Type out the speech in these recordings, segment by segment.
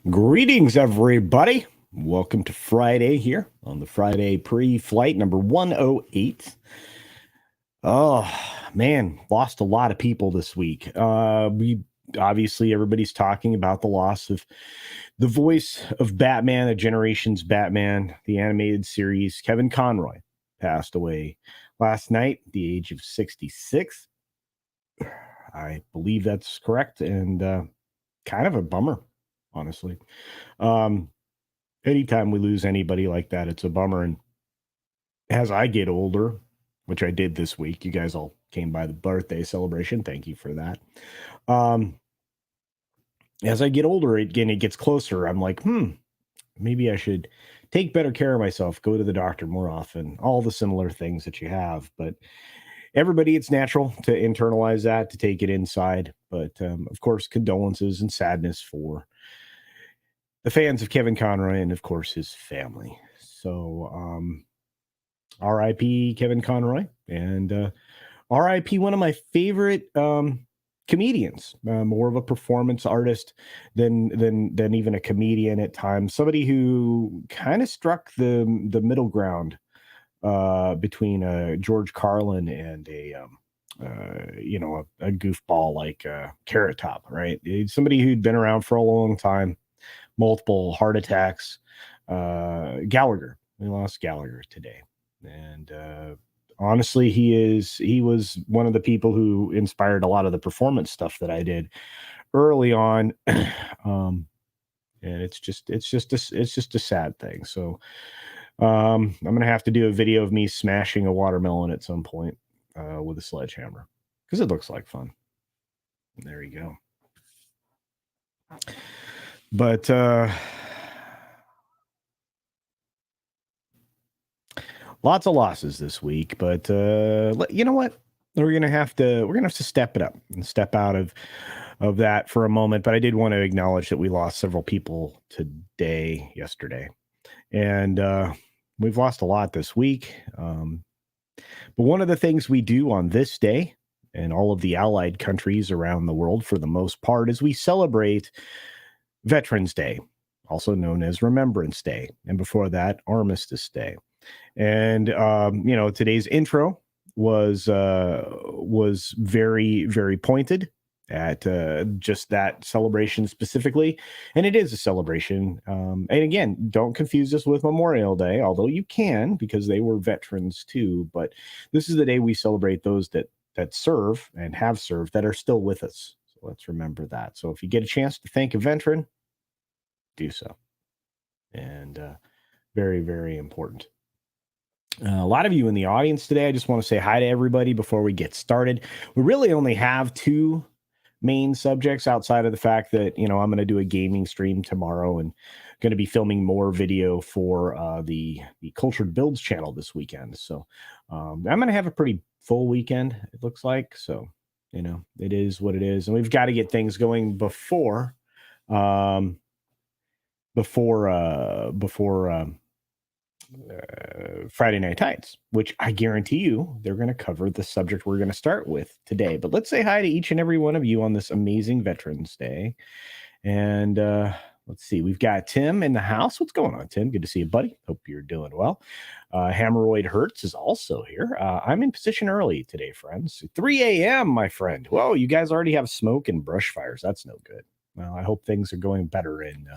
Greetings, everybody. Welcome to Friday here on the Friday pre-flight number 108. Oh, man, lost a lot of people this week. Obviously, everybody's talking about the loss of the voice of Batman, a generation's Batman, the animated series. Kevin Conroy passed away last night at the age of 66. I believe that's correct, and kind of a bummer, honestly. Anytime we lose anybody like that, it's a bummer. And as I get older, which I did this week, you guys all came by the birthday celebration. Thank you for that. As I get older, it gets closer. I'm like, maybe I should take better care of myself, go to the doctor more often, all the similar things that you have. But everybody, it's natural to internalize that, to take it inside. But of course, condolences and sadness for the fans of Kevin Conroy and, of course, his family. So R.I.P. Kevin Conroy, and R.I.P. one of my favorite comedians, more of a performance artist than even a comedian at times. Somebody who kind of struck the middle ground between George Carlin and a goofball like Carrot Top, right? Somebody who'd been around for a long time, multiple heart attacks. Gallagher, we lost Gallagher today, and honestly, he was one of the people who inspired a lot of the performance stuff that I did early on. and it's just a sad thing. So I'm gonna have to do a video of me smashing a watermelon at some point with a sledgehammer because it looks like fun. There you go. But lots of losses this week. But you know what? We're gonna have to step it up and step out of that for a moment. But I did want to acknowledge that we lost several people yesterday, and we've lost a lot this week. But one of the things we do on this day, and all of the allied countries around the world for the most part, is we celebrate Veterans Day, also known as Remembrance Day, and before that, Armistice Day. And today's intro was very, very pointed at just that celebration specifically, and it is a celebration. And again, don't confuse this with Memorial Day, although you can, because they were veterans too. But this is the day we celebrate those that serve and have served that are still with us. So let's remember that. So if you get a chance to thank a veteran, do so. And very, very important. A lot of you in the audience today, I just want to say hi to everybody before we get started. We really only have two main subjects outside of the fact that, I'm going to do a gaming stream tomorrow and going to be filming more video for the Cultured Builds channel this weekend. So I'm going to have a pretty full weekend, it looks like. So, it is what it is. And we've got to get things going before Friday Night Tights, which I guarantee you they're going to cover the subject we're going to start with today. But let's say hi to each and every one of you on this amazing Veterans Day. And let's see, we've got Tim in the house. What's going on, Tim? Good to see you, buddy. Hope you're doing well. Hemorrhoid Hertz is also here. I'm in position early today, friends. 3 a.m., my friend. Whoa, you guys already have smoke and brush fires. That's no good. Well, I hope things are going better in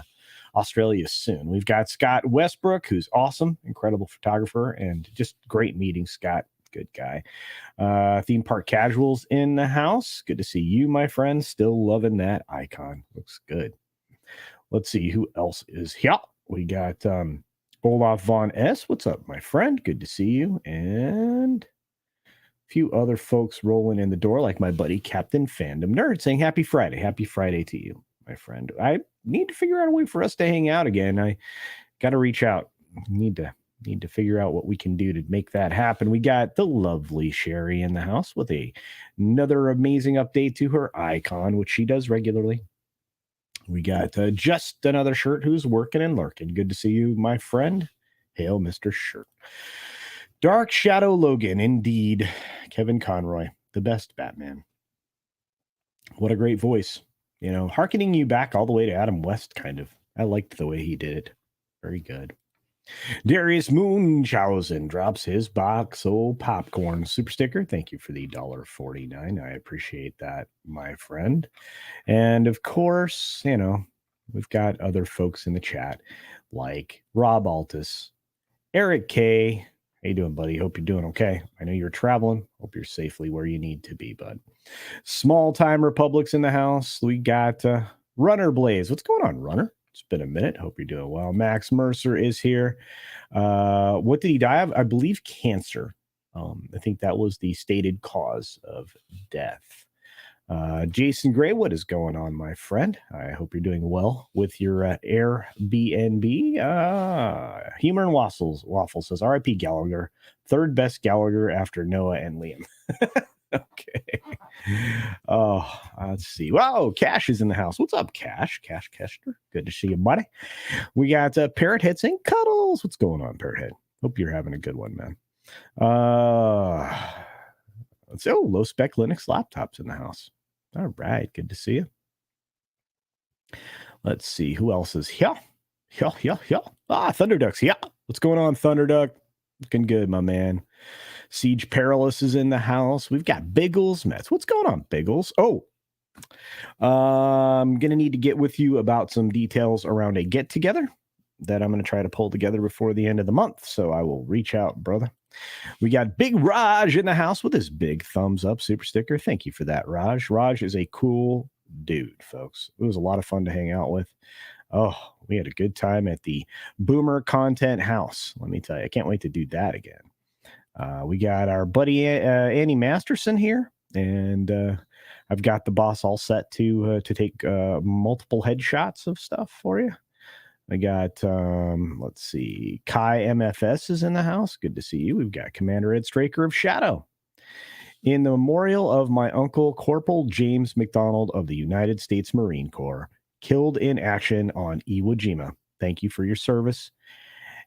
Australia soon. We've got Scott Westbrook, who's awesome, incredible photographer, and just great meeting. Scott, good guy. Theme Park Casuals in the house. Good to see you, my friend. Still loving that icon. Looks good. Let's see who else is here. We got Olaf Von S. What's up, my friend? Good to see you. And a few other folks rolling in the door, like my buddy Captain Fandom Nerd saying happy Friday. Happy Friday to you, my friend. I need to figure out a way for us to hang out again. I got to reach out. Need to figure out what we can do to make that happen. We got the lovely Sherry in the house with another amazing update to her icon, which she does regularly. We got just another shirt who's working and lurking. Good to see you, my friend. Hail, Mr. Shirt. Dark Shadow Logan, indeed. Kevin Conroy, the best Batman. What a great voice. Hearkening you back all the way to Adam West, kind of. I liked the way he did it. Very good. Darius Munchausen drops his box of popcorn super sticker. Thank you for the $1.49. I appreciate that, my friend. And of course, we've got other folks in the chat like Rob Altus, Eric K. How you doing, buddy? Hope you're doing okay. I know you're traveling. Hope you're safely where you need to be, bud. Small time Republics in the house. We got Runner Blaze. What's going on, Runner? It's been a minute. Hope you're doing well. Max Mercer is here. What did he die of? I believe cancer. I think that was the stated cause of death. Jason Gray, what is going on, my friend? I hope you're doing well with your Airbnb. Humor and Waffle says, R.I.P. Gallagher, third best Gallagher after Noah and Liam. Okay. Oh, let's see. Wow, Cash is in the house. What's up, Cash? Cash Kester. Good to see you, buddy. We got Parrot Head saying cuddles. What's going on, Parrot Head? Hope you're having a good one, man. Let's see. Oh, low spec Linux laptops in the house. All right, good to see you. Let's see who else is here. Yeah. Thunderduck's here. What's going on, Thunderduck? Looking good, my man. Siege Perilous is in the house. We've got Biggles Mets. What's going on, Biggles? Oh, I'm going to need to get with you about some details around a get-together that I'm going to try to pull together before the end of the month. So I will reach out, brother. We got Big Raj in the house with his big thumbs up super sticker. Thank you for that, Raj. Raj is a cool dude, folks. It was a lot of fun to hang out with. Oh, we had a good time at the Boomer Content House. Let me tell you, I can't wait to do that again. We got our buddy Annie Masterson here, and I've got the boss all set to take multiple headshots of stuff for you. I got, let's see, Kai MFS is in the house. Good to see you. We've got Commander Ed Straker of Shadow. In the memorial of my uncle, Corporal James McDonald of the United States Marine Corps, killed in action on Iwo Jima. Thank you for your service.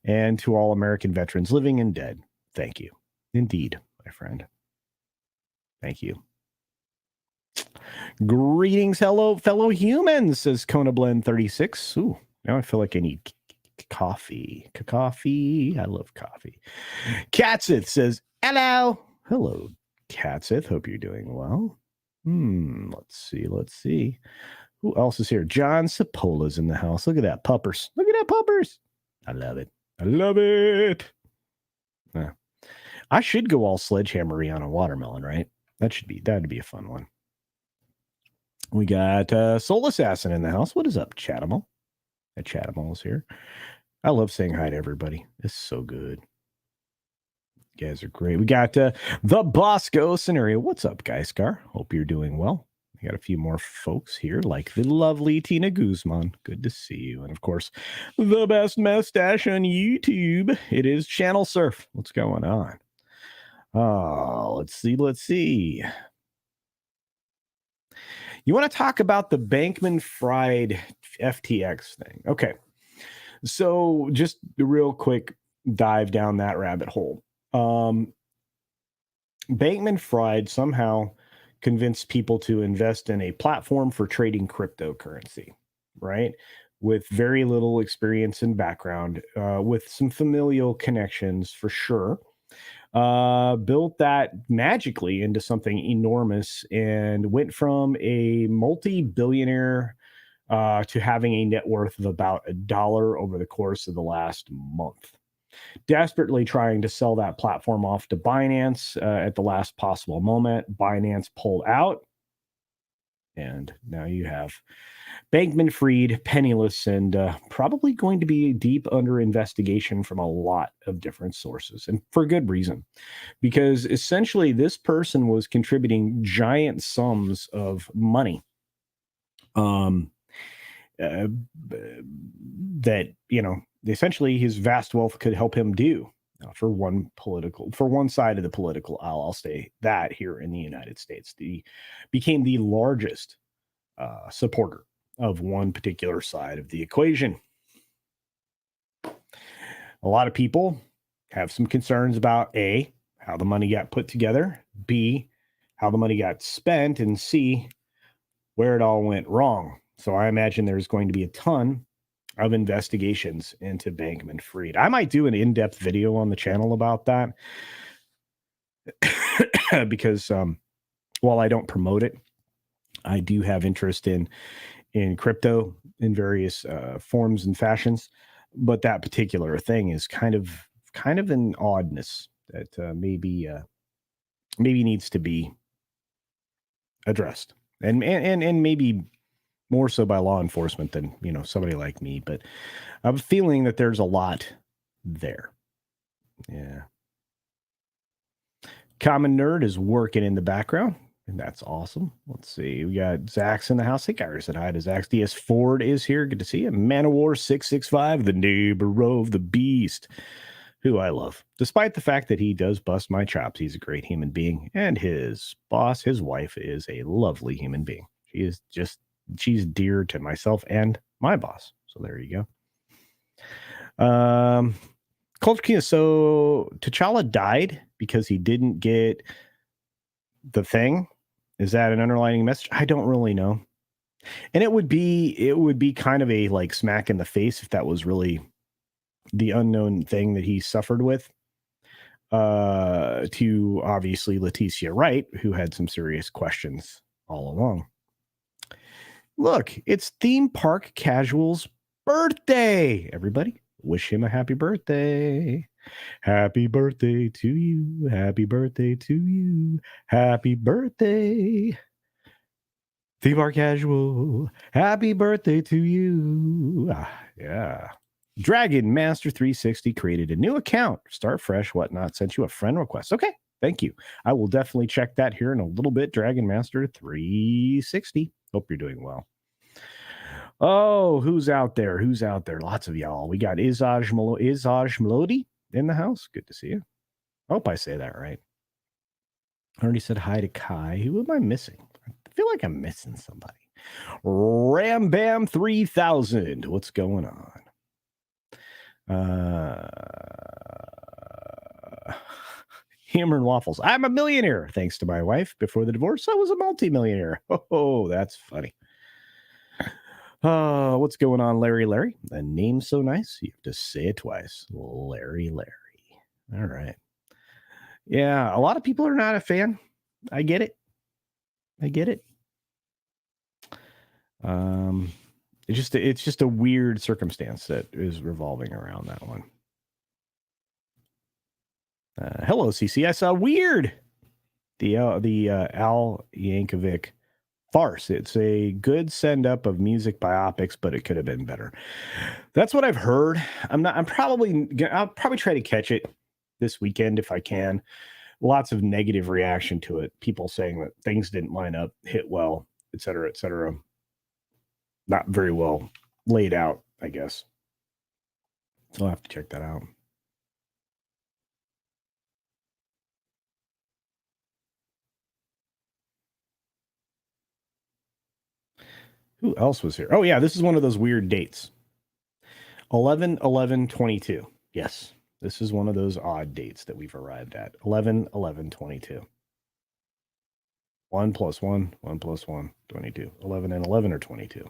And to all American veterans living and dead, thank you. Indeed, my friend. Thank you. Greetings, hello, fellow humans, says Kona Blend 36. Ooh, now I feel like I need coffee. Coffee. I love coffee. Katsith says, hello. Hello, Katsith. Hope you're doing well. Let's see. Who else is here? John Sapola's in the house. Look at that, puppers. Look at that, puppers. I love it. I should go all sledgehammery on a watermelon, right? That'd be a fun one. We got Soul Assassin in the house. What is up, Chatimal? Chatimal is here. I love saying hi to everybody. It's so good. You guys are great. We got the Bosco scenario. What's up, Guy Scar? Hope you're doing well. We got a few more folks here, like the lovely Tina Guzman. Good to see you. And of course, the best mustache on YouTube. It is Channel Surf. What's going on? Oh, let's see. You want to talk about the Bankman-Fried FTX thing? Okay. So just a real quick dive down that rabbit hole. Bankman-Fried somehow convinced people to invest in a platform for trading cryptocurrency, right? With very little experience and background, with some familial connections for sure. Built that magically into something enormous and went from a multi-billionaire to having a net worth of about $1 over the course of the last month. Desperately trying to sell that platform off to Binance at the last possible moment. Binance pulled out. And now you have Bankman-Fried, penniless, and probably going to be deep under investigation from a lot of different sources, and for good reason, because essentially this person was contributing giant sums of money that, essentially his vast wealth could help him do for one side of the political aisle. I'll say that here in the United States, became the largest supporter of one particular side of the equation. A lot of people have some concerns about A, how the money got put together, B, how the money got spent, and C, where it all went wrong. So I imagine there's going to be a ton of investigations into Bankman-Fried. I might do an in-depth video on the channel about that because while I don't promote it, I do have interest in crypto in various forms and fashions. But that particular thing is kind of an oddness that maybe needs to be addressed, and maybe more so by law enforcement than somebody like me. But I'm feeling that there's a lot there. Yeah. Common Nerd is working in the background, and that's awesome. Let's see. We got Zach's in the house. Hey, guys, said hi to Zach. DS Ford is here. Good to see you. Man of War 665, the neighbor of the beast, who I love. Despite the fact that he does bust my chops, he's a great human being. And his boss, his wife, is a lovely human being. She's dear to myself and my boss. So there you go. CultureCasino, so T'Challa died because he didn't get the thing. Is that an underlining message? I don't really know. And it would be kind of a like smack in the face if that was really the unknown thing that he suffered with. To obviously Leticia Wright, who had some serious questions all along. Look, it's Theme Park Casual's birthday. Everybody, wish him a happy birthday. Happy birthday to you. Happy birthday to you. Happy birthday. Theme Bar Casual, happy birthday to you. Yeah. Dragon Master 360 created a new account. Start fresh, whatnot. Sent you a friend request. Okay. Thank you. I will definitely check that here in a little bit. Dragon Master 360. Hope you're doing well. Oh, who's out there? Who's out there? Lots of y'all. We got Izaj Melody in the house. Good to see you. Hope I say that right. I already said hi to Kai. Who am I missing? I feel like I'm missing somebody. Ram Bam 3000. What's going on? Hammer and waffles. I'm a millionaire thanks to my wife. Before the divorce, I was a multimillionaire. Oh, that's funny. What's going on, Larry? The name's so nice. You have to say it twice. Larry. All right. Yeah, a lot of people are not a fan. I get it. It's just a weird circumstance that is revolving around that one. Hello, CC. I saw Weird. The Al Yankovic farce. It's a good send up of music biopics, but it could have been better. That's what I've heard. I'll probably try to catch it this weekend if I can. Lots of negative reaction to it. People saying that things didn't line up, hit well, et cetera, et cetera. Not very well laid out, I guess. I'll have to check that out. Who else was here? Oh, yeah, this is one of those weird dates. 11/11/22. Yes, this is one of those odd dates that we've arrived at. 11/11/22. 1 + 1, 1 + 1, 22. 11 and 11 are 22.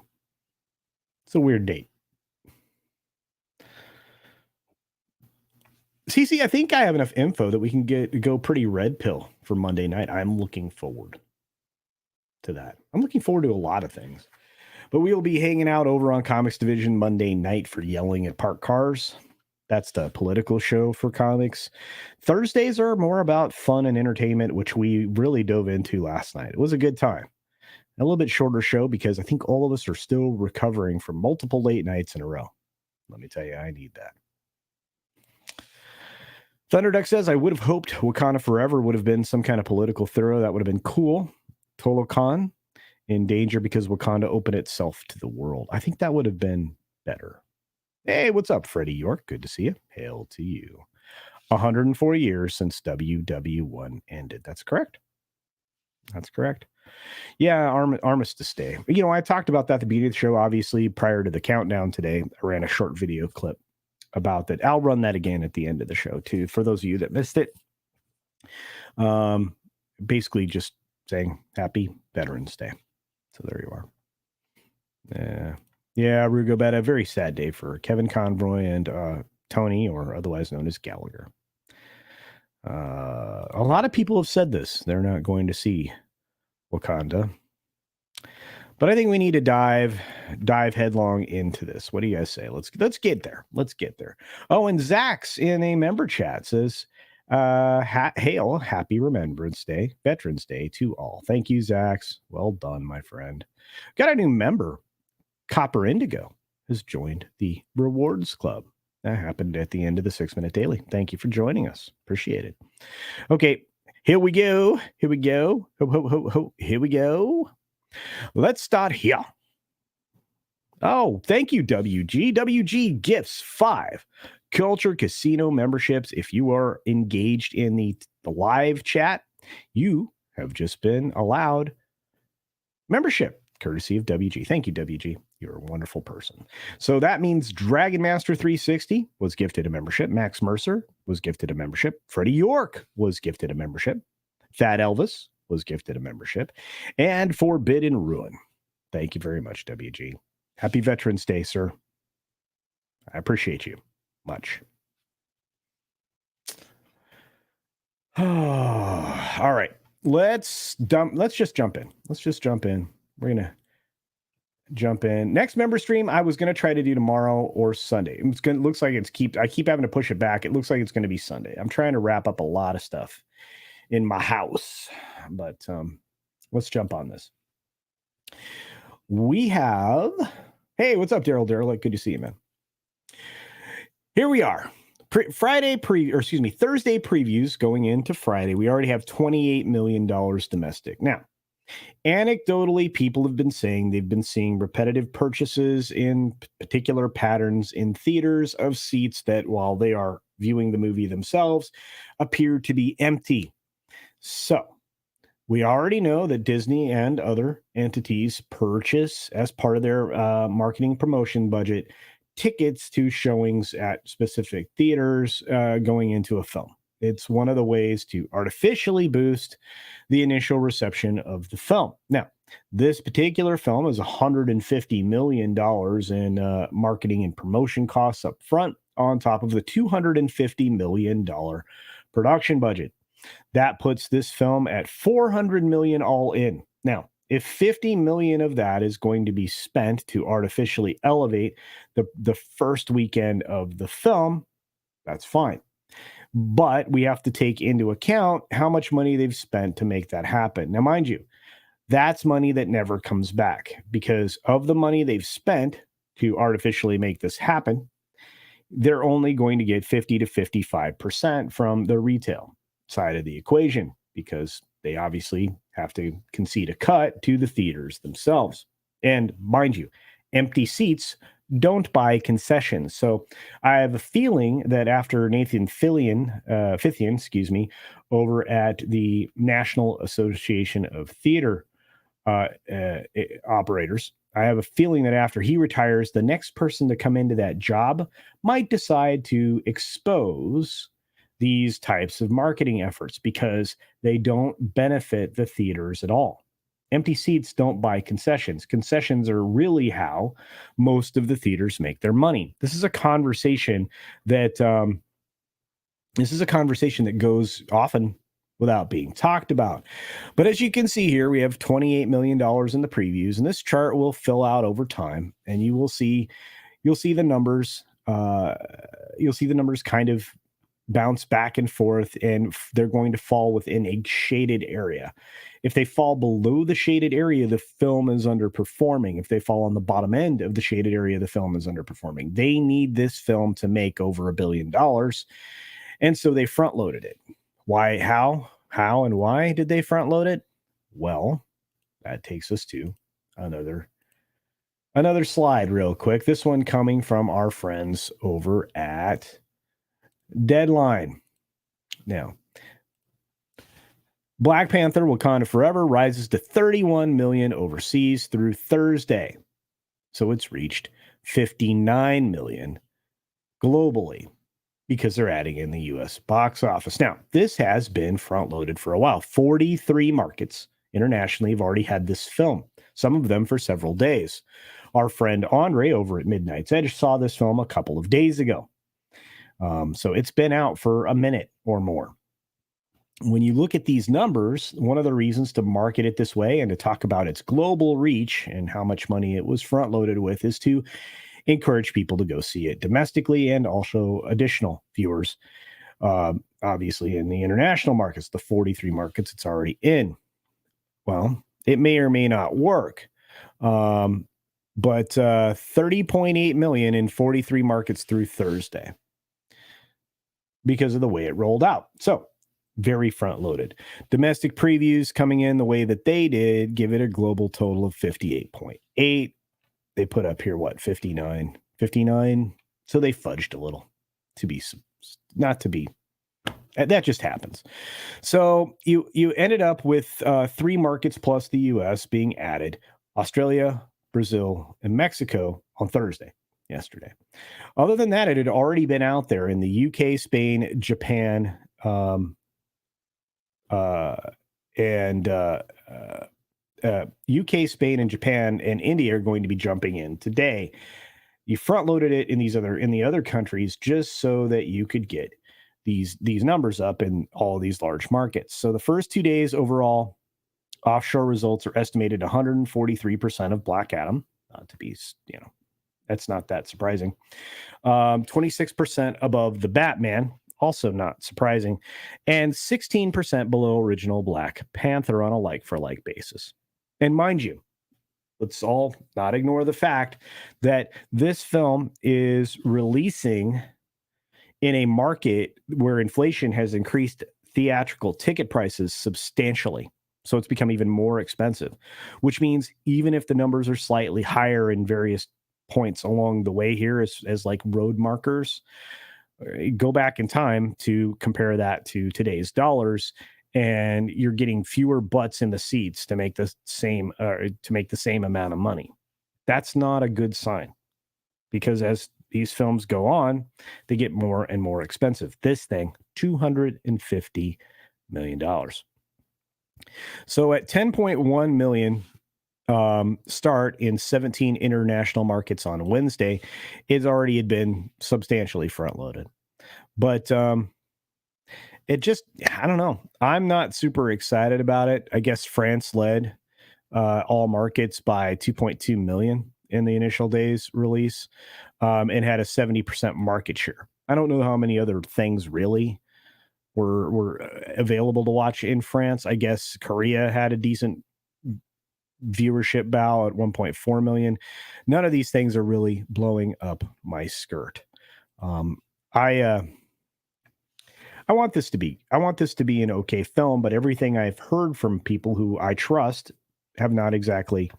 It's a weird date. CC, I think I have enough info that we can go pretty red pill for Monday night. I'm looking forward to that. I'm looking forward to a lot of things. But we will be hanging out over on Comics Division Monday night for Yelling at Parked Cars. That's the political show for comics. Thursdays are more about fun and entertainment, which we really dove into last night. It was a good time. A little bit shorter show because I think all of us are still recovering from multiple late nights in a row. Let me tell you, I need that. Thunderduck says, I would have hoped Wakanda Forever would have been some kind of political thorough. That would have been cool. Total Khan in danger because Wakanda opened itself to the world. I think that would have been better. Hey, what's up, Freddie York? Good to see you. Hail to you. 104 years since WW1 ended. That's correct. Yeah, Armistice Day. You know, I talked about that at the beginning of the show. Obviously, prior to the countdown today, I ran a short video clip about that. I'll run that again at the end of the show, too, for those of you that missed it. Basically just saying Happy Veterans Day. So there you are. Yeah, Rugobeta, a very sad day for Kevin Conroy and Tony, or otherwise known as Gallagher. A lot of people have said this. They're not going to see Wakanda. But I think we need to dive headlong into this. What do you guys say? Let's get there. Oh, and Zach's in a member chat says, hail, happy Remembrance Day, Veterans Day to all. Thank you, Zach's. Well done, my friend. Got a new member. Copper Indigo has joined the Rewards Club. That happened at the end of the 6 Minute Daily. Thank you for joining us. Appreciate it. Okay, here we go. Here we go. Here we go. Let's start here. Oh, thank you, WG. WG gifts 5 Culture Casino memberships. If you are engaged in the live chat, you have just been allowed membership, courtesy of WG. Thank you, WG. You're a wonderful person. So that means Dragon Master 360 was gifted a membership. Max Mercer was gifted a membership. Freddie York was gifted a membership. Fat Elvis was gifted a membership. And Forbidden Ruin. Thank you very much, WG. Happy Veterans Day, sir. I appreciate you much. All right. Let's just jump in. We're going to jump in. Next member stream, I was going to try to do tomorrow or Sunday. Looks like I keep having to push it back. It looks like it's going to be Sunday. I'm trying to wrap up a lot of stuff in my house, but let's jump on this. We have, hey, what's up, Daryl? Daryl, good to see you, man. Here we are. Thursday previews going into Friday. We already have $28 million domestic. Now, anecdotally, people have been saying they've been seeing repetitive purchases in particular patterns in theaters of seats that, while they are viewing the movie themselves, appear to be empty. So, we already know that Disney and other entities purchase, as part of their marketing promotion budget, tickets to showings at specific theaters going into a film. It's one of the ways to artificially boost the initial reception of the film. Now, this particular film is $150 million in marketing and promotion costs up front, on top of the $250 million production budget. That puts this film at $400 million all in. Now, if $50 million of that is going to be spent to artificially elevate the first weekend of the film, that's fine. But we have to take into account how much money they've spent to make that happen. Now, mind you, that's money that never comes back, because of the money they've spent to artificially make this happen, they're only going to get 50 to 55% from the retail side of the equation, because they obviously have to concede a cut to the theaters themselves. And mind you, empty seats don't buy concessions. So I have a feeling that after Nathan Fithian, over at the National Association of Theater operators, I have a feeling that after he retires, the next person to come into that job might decide to expose these types of marketing efforts, because they don't benefit the theaters at all. Empty seats don't buy concessions. Concessions are really how most of the theaters make their money. This is a conversation that goes often without being talked about. But as you can see here, we have $28 million in the previews, and this chart will fill out over time, and you'll see the numbers. You'll see the numbers kind of bounce back and forth, and they're going to fall within a shaded area. If they fall below the shaded area, the film is underperforming. If they fall on the bottom end of the shaded area, the film is underperforming. They need this film to make over $1 billion. And so they front loaded it. Why, how and why did they front load it? Well, that takes us to another slide real quick. This one coming from our friends over at Deadline. Now, Black Panther: Wakanda Forever rises to 31 million overseas through Thursday. So it's reached 59 million globally, because they're adding in the US box office. Now, this has been front loaded for a while. 43 markets internationally have already had this film, some of them for several days. Our friend Andre over at Midnight's Edge saw this film a couple of days ago. So it's been out for a minute or more. When you look at these numbers, one of the reasons to market it this way and to talk about its global reach and how much money it was front loaded with is to encourage people to go see it domestically, and also additional viewers, obviously in the international markets, the 43 markets it's already in. Well, it may or may not work. But 30.8 million in 43 markets through Thursday, because of the way it rolled out. So very front loaded. Domestic previews coming in the way that they did give it a global total of 58.8. They put up here, 59. So they fudged a little, that just happens. So you ended up with 3 markets plus the US being added: Australia, Brazil, and Mexico on yesterday. Other than that, it had already been out there in the UK, Spain, Japan, UK, Spain, and Japan, and India are going to be jumping in today. You front loaded it in the other countries just so that you could get these numbers up in all these large markets. So the first 2 days overall, offshore results are estimated 143% of Black Adam. Not to be, that's not that surprising. 26% above the Batman, also not surprising, and 16% below original Black Panther on a like-for-like basis. And mind you, let's all not ignore the fact that this film is releasing in a market where inflation has increased theatrical ticket prices substantially. So it's become even more expensive, which means even if the numbers are slightly higher in various points along the way here as like road markers, go back in time to compare that to today's dollars, and you're getting fewer butts in the seats to make the same amount of money. That's not a good sign, because as these films go on, they get more and more expensive. This thing, $250 million. So at 10.1 million start in 17 international markets on Wednesday, it already had been substantially front loaded. But it just, I don't know. I'm not super excited about it. I guess France led all markets by 2.2 million in the initial days release, and had a 70% market share. I don't know how many other things really were available to watch in France. I guess Korea had a decent viewership bow at 1.4 million. None of these things are really blowing up my skirt. I want this to be an okay film, but everything I've heard from people who I trust have not exactly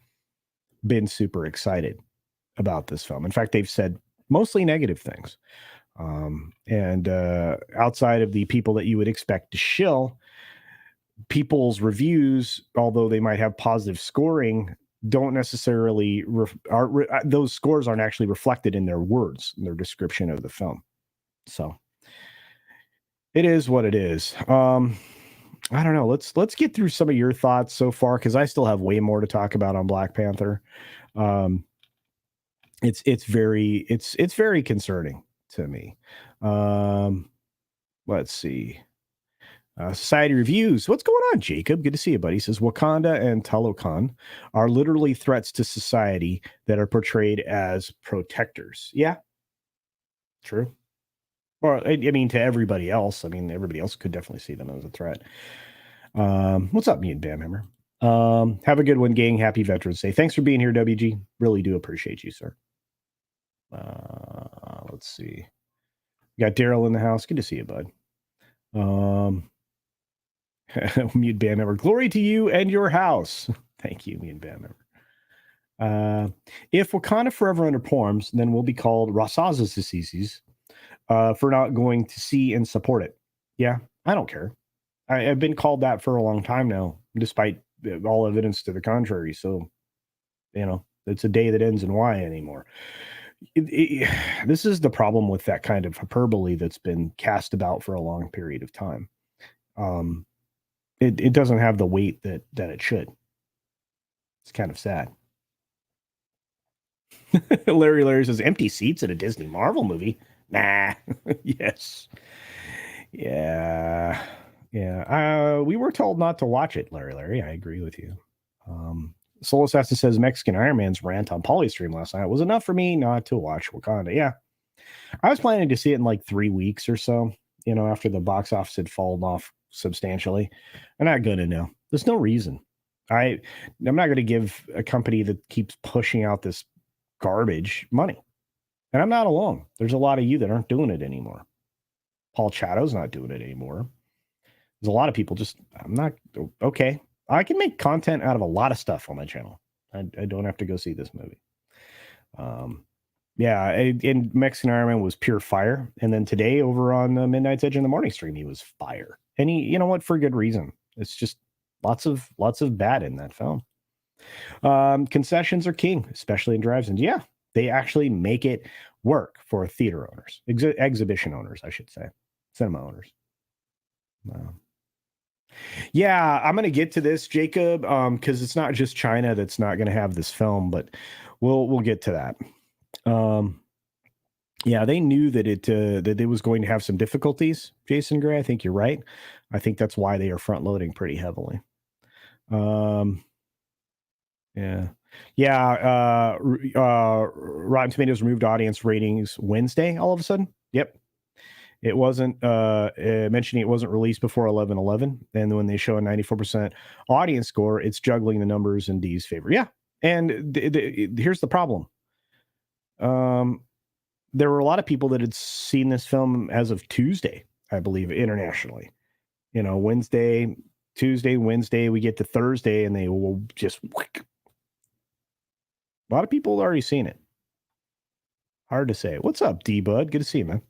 been super excited about this film. In fact, they've said mostly negative things. And outside of the people that you would expect to shill, people's reviews, although they might have positive scoring, don't necessarily those scores aren't actually reflected in their words, in their description of the film. So it is what it is. I don't know. Let's get through some of your thoughts so far, because I still have way more to talk about on Black Panther. It's very concerning to me. Let's see. Society Reviews. What's going on, Jacob? Good to see you, buddy. He says Wakanda and Talokan are literally threats to society that are portrayed as protectors. Yeah, true. Or I mean, to everybody else. I mean, everybody else could definitely see them as a threat. What's up, me and Bam Hammer? Have a good one, gang. Happy Veterans Day. Thanks for being here, WG. Really do appreciate you, sir. Let's see. We got Daryl in the house. Good to see you, bud. Mute Bam Hammer. Glory to you and your house. Thank you, me and Bam Hammer. If Wakanda forever underperforms, then we'll be called Rasazas for not going to see and support it. Yeah, I don't care. I've been called that for a long time now, despite all evidence to the contrary. So, it's a day that ends in Y anymore. This is the problem with that kind of hyperbole that's been cast about for a long period of time. It doesn't have the weight that it should. It's kind of sad. Larry says, empty seats at a Disney Marvel movie? Nah. Yes. Yeah. We were told not to watch it, Larry. I agree with you. Soul Assassin says Mexican Iron Man's rant on Polystream last night was enough for me not to watch Wakanda. Yeah. I was planning to see it in like 3 weeks or so, after the box office had fallen off substantially. I'm not going to know. There's no reason. I'm not going to give a company that keeps pushing out this garbage money. And I'm not alone. There's a lot of you that aren't doing it anymore. Paul Chato's not doing it anymore. There's a lot of people I'm not okay. I can make content out of a lot of stuff on my channel. I don't have to go see this movie. Yeah, and Mexican Iron Man was pure fire. And then today over on the Midnight's Edge in the Morning stream, he was fire. And he, you know what, for good reason. It's just lots of bad in that film. Concessions are king, especially in drive-ins. Yeah, they actually make it work for theater owners, exhibition owners, I should say, cinema owners. Yeah, I'm going to get to this, Jacob, because it's not just China that's not going to have this film, but we'll get to that. Yeah, they knew that it was going to have some difficulties, Jason Gray. I think you're right. I think that's why they are front loading pretty heavily. Yeah. Rotten Tomatoes removed audience ratings Wednesday all of a sudden. Yep. It wasn't mentioning it wasn't released before 11/11, and when they show a 94% audience score, it's juggling the numbers in D's favor. Yeah, And here's the problem. There were a lot of people that had seen this film as of Tuesday, I believe, internationally. Wednesday, Tuesday, Wednesday, we get to Thursday, and they will just. A lot of people already seen it. Hard to say. What's up, D-Bud? Good to see you, man.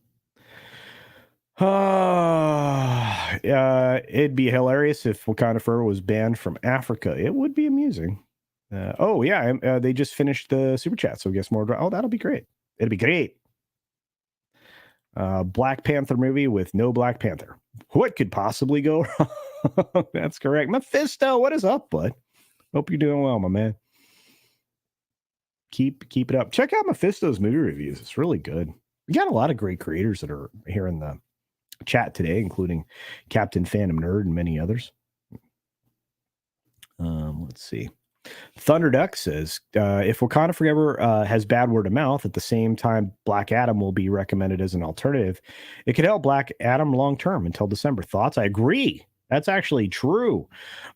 It'd be hilarious if Wakanda Forever was banned from Africa. It would be amusing. They just finished the super chat, so I guess more. Oh, that'll be great. It'll be great. Black Panther movie with no Black Panther. What could possibly go wrong? That's correct. Mephisto, what is up, bud? Hope you're doing well, my man. Keep it up. Check out Mephisto's movie reviews. It's really good. We got a lot of great creators that are here in the chat today, including Captain Phantom Nerd and many others. Let's see. Thunderduck says, if Wakanda Forever has bad word of mouth, at the same time Black Adam will be recommended as an alternative, it could help Black Adam long term until December. Thoughts? I agree. That's actually true.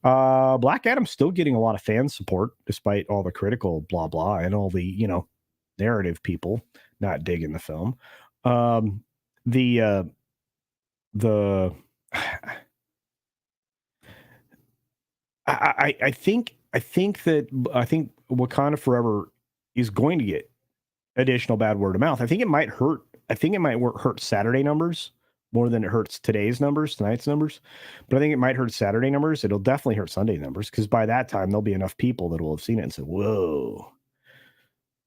Black Adam's still getting a lot of fan support, despite all the critical blah blah and all the narrative people not digging the film. I think Wakanda Forever is going to get additional bad word of mouth. I think it might hurt. I think it might hurt Saturday numbers more than it hurts tonight's numbers. But I think it might hurt Saturday numbers. It'll definitely hurt Sunday numbers, because by that time there'll be enough people that will have seen it and said, "Whoa."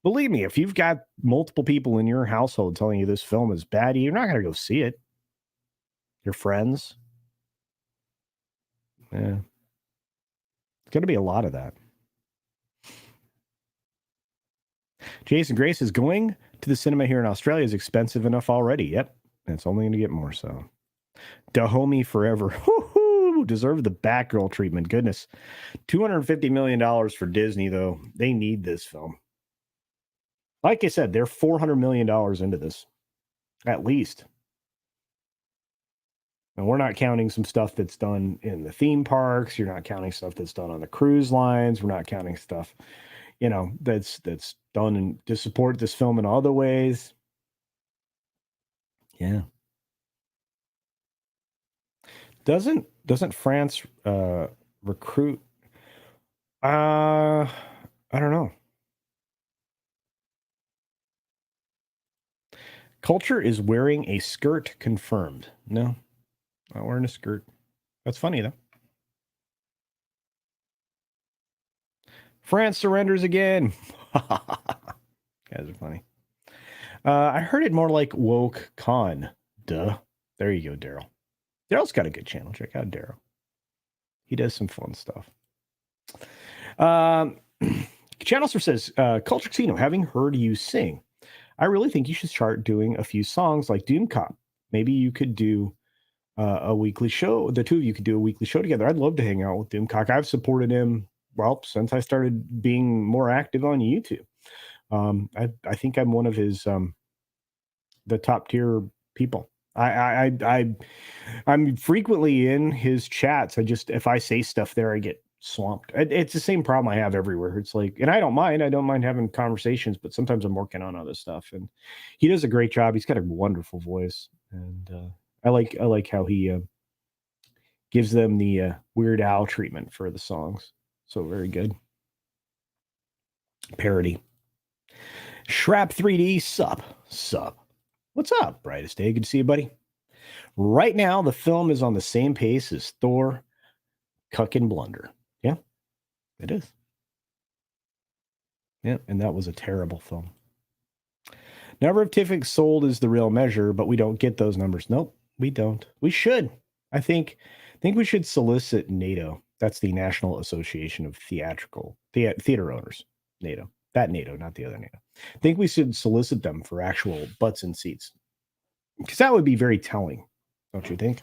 Believe me, if you've got multiple people in your household telling you this film is bad, you're not going to go see it. Your friends. Yeah. It's going to be a lot of that. Jason Grace is going to the cinema here in Australia is expensive enough already. Yep. And it's only going to get more so. Dahomey forever. Woo-hoo! Deserve the Batgirl treatment. Goodness. $250 million for Disney, though. They need this film. Like I said, they're $400 million into this. At least. And we're not counting some stuff that's done in the theme parks. You're not counting stuff that's done on the cruise lines. We're not counting stuff, that's done to support this film in other ways. Yeah. Doesn't France recruit? I don't know. Culture is wearing a skirt confirmed. No, not wearing a skirt. That's funny, though. France surrenders again. Guys are funny. I heard it more like Woke Con. Duh. There you go, Daryl. Daryl's got a good channel. Check out Daryl. He does some fun stuff. Channelster says, CultureCasino, having heard you sing, I really think you should start doing a few songs like Doom Cop. Maybe you could do a weekly show. The two of you could do a weekly show together. I'd love to hang out with Doom Cop. I've supported him, since I started being more active on YouTube. I think I'm one of his the top tier people. I'm frequently in his chats. If I say stuff there, I get swamped. It's the same problem I have everywhere. It's like, and I don't mind having conversations, but sometimes I'm working on other stuff, and he does a great job. He's got a wonderful voice, and I like how he gives them the Weird Al treatment for the songs. So very good. Parody. Shrap 3D, sup. What's up, Brightest Day? Good to see you, buddy. Right now, the film is on the same pace as Thor, Cuck and Blunder. Yeah, it is. Yeah, and that was a terrible film. Number of tickets sold is the real measure, but we don't get those numbers. Nope, we don't. We should. I think we should solicit NATO. That's the National Association of Theater Owners. NATO. That NATO, not the other NATO. I think we should solicit them for actual butts and seats, because that would be very telling, don't you think?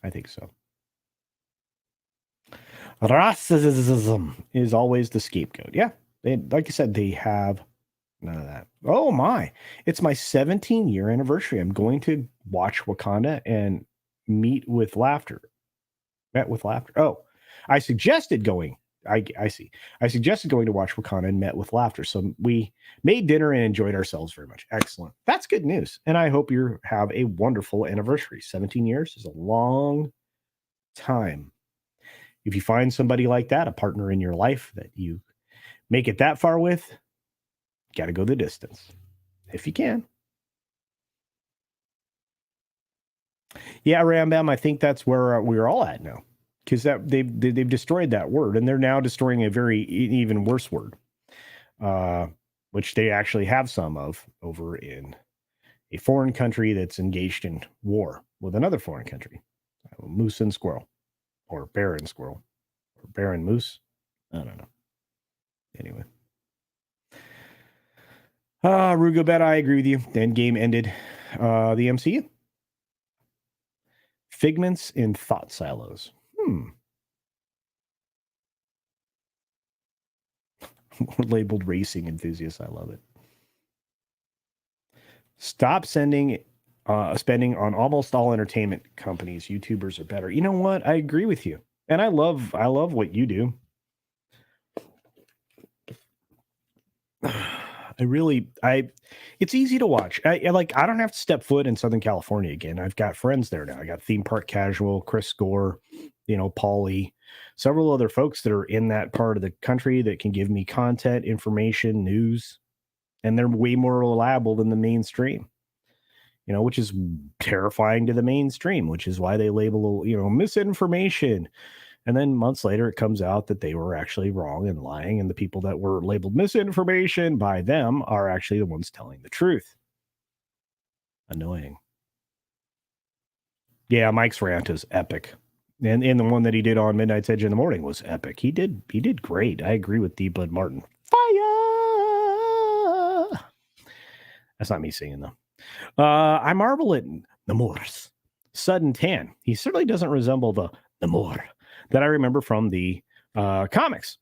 I think so. Racism is always the scapegoat. Yeah, like I said, they have none of that. Oh my! It's my 17-year anniversary. I'm going to watch Wakanda and Met with Laughter. Oh, I suggested going I see. I suggested going to watch Wakanda and met with laughter. So we made dinner and enjoyed ourselves very much. Excellent. That's good news. And I hope you have a wonderful anniversary. 17 years is a long time. If you find somebody like that, a partner in your life that you make it that far with, got to go the distance if you can. Yeah, Rambam, I think that's where we're all at now, because that they've destroyed that word, and they're now destroying a very even worse word, which they actually have some of over in a foreign country that's engaged in war with another foreign country, moose and squirrel, or bear and squirrel, or bear and moose. I don't know. Anyway. Rugobet, I agree with you. The end game ended the MCU. Figments in thought silos. We're labeled racing enthusiasts. I love it. Stop spending on almost all entertainment companies. YouTubers are better. You know what? I agree with you. And I love what you do. It's easy to watch. I don't have to step foot in Southern California again. I've got friends there now. I got Theme Park Casual, Chris Gore, Paulie, several other folks that are in that part of the country that can give me content, information, news, and they're way more reliable than the mainstream. Which is terrifying to the mainstream, which is why they label, misinformation. And then months later, it comes out that they were actually wrong and lying. And the people that were labeled misinformation by them are actually the ones telling the truth. Annoying. Yeah, Mike's rant is epic. And the one that he did on Midnight's Edge in the Morning was epic. He did great. I agree with D. Bud Martin. Fire! That's not me singing, though. I marvel at Namor's sudden tan. He certainly doesn't resemble the Namor that I remember from the comics.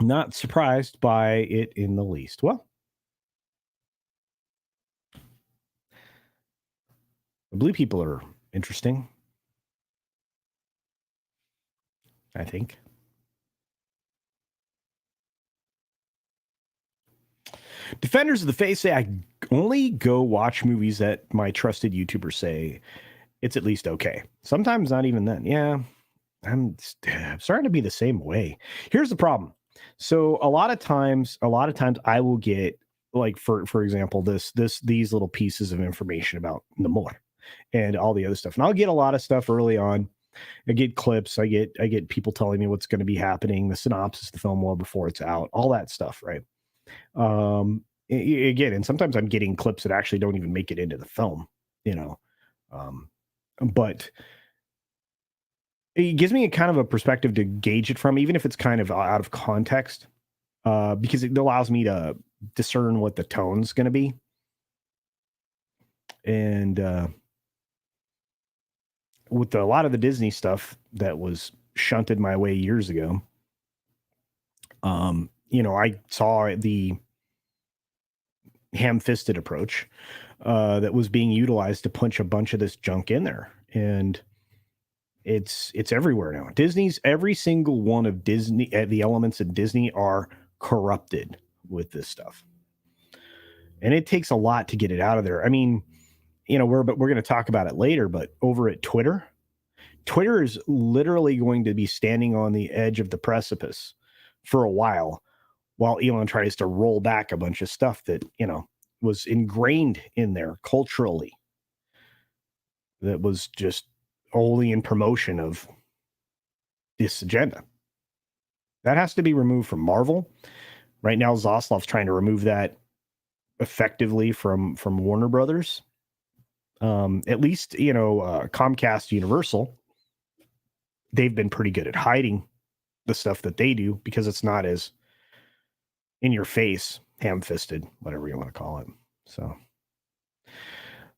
Not surprised by it in the least. Well, the blue people are interesting, I think. Defenders of the Faith say I only go watch movies that my trusted YouTubers say it's at least okay. Sometimes not even then. Yeah, I'm starting to be the same way. Here's the problem. So a lot of times I will get, like, for example, these little pieces of information about Namor and all the other stuff. And I'll get a lot of stuff early on. I get clips. I get people telling me what's going to be happening, the synopsis of the film well before it's out, all that stuff, right? Again, and sometimes I'm getting clips that actually don't even make it into the film, but it gives me a kind of a perspective to gauge it from, even if it's kind of out of context, because it allows me to discern what the tone's going to be. And with a lot of the Disney stuff that was shunted my way years ago, I saw the ham-fisted approach that was being utilized to punch a bunch of this junk in there, and it's everywhere now. Every single one of Disney, the elements in Disney are corrupted with this stuff, and it takes a lot to get it out of there. I mean, we're going to talk about it later, but over at Twitter is literally going to be standing on the edge of the precipice for a while Elon tries to roll back a bunch of stuff that, was ingrained in there culturally, that was just only in promotion of this agenda. That has to be removed from Marvel. Right now, Zaslav's trying to remove that effectively from Warner Brothers. At least, Comcast Universal, they've been pretty good at hiding the stuff that they do because it's not as in your face, ham-fisted, whatever you want to call it. So,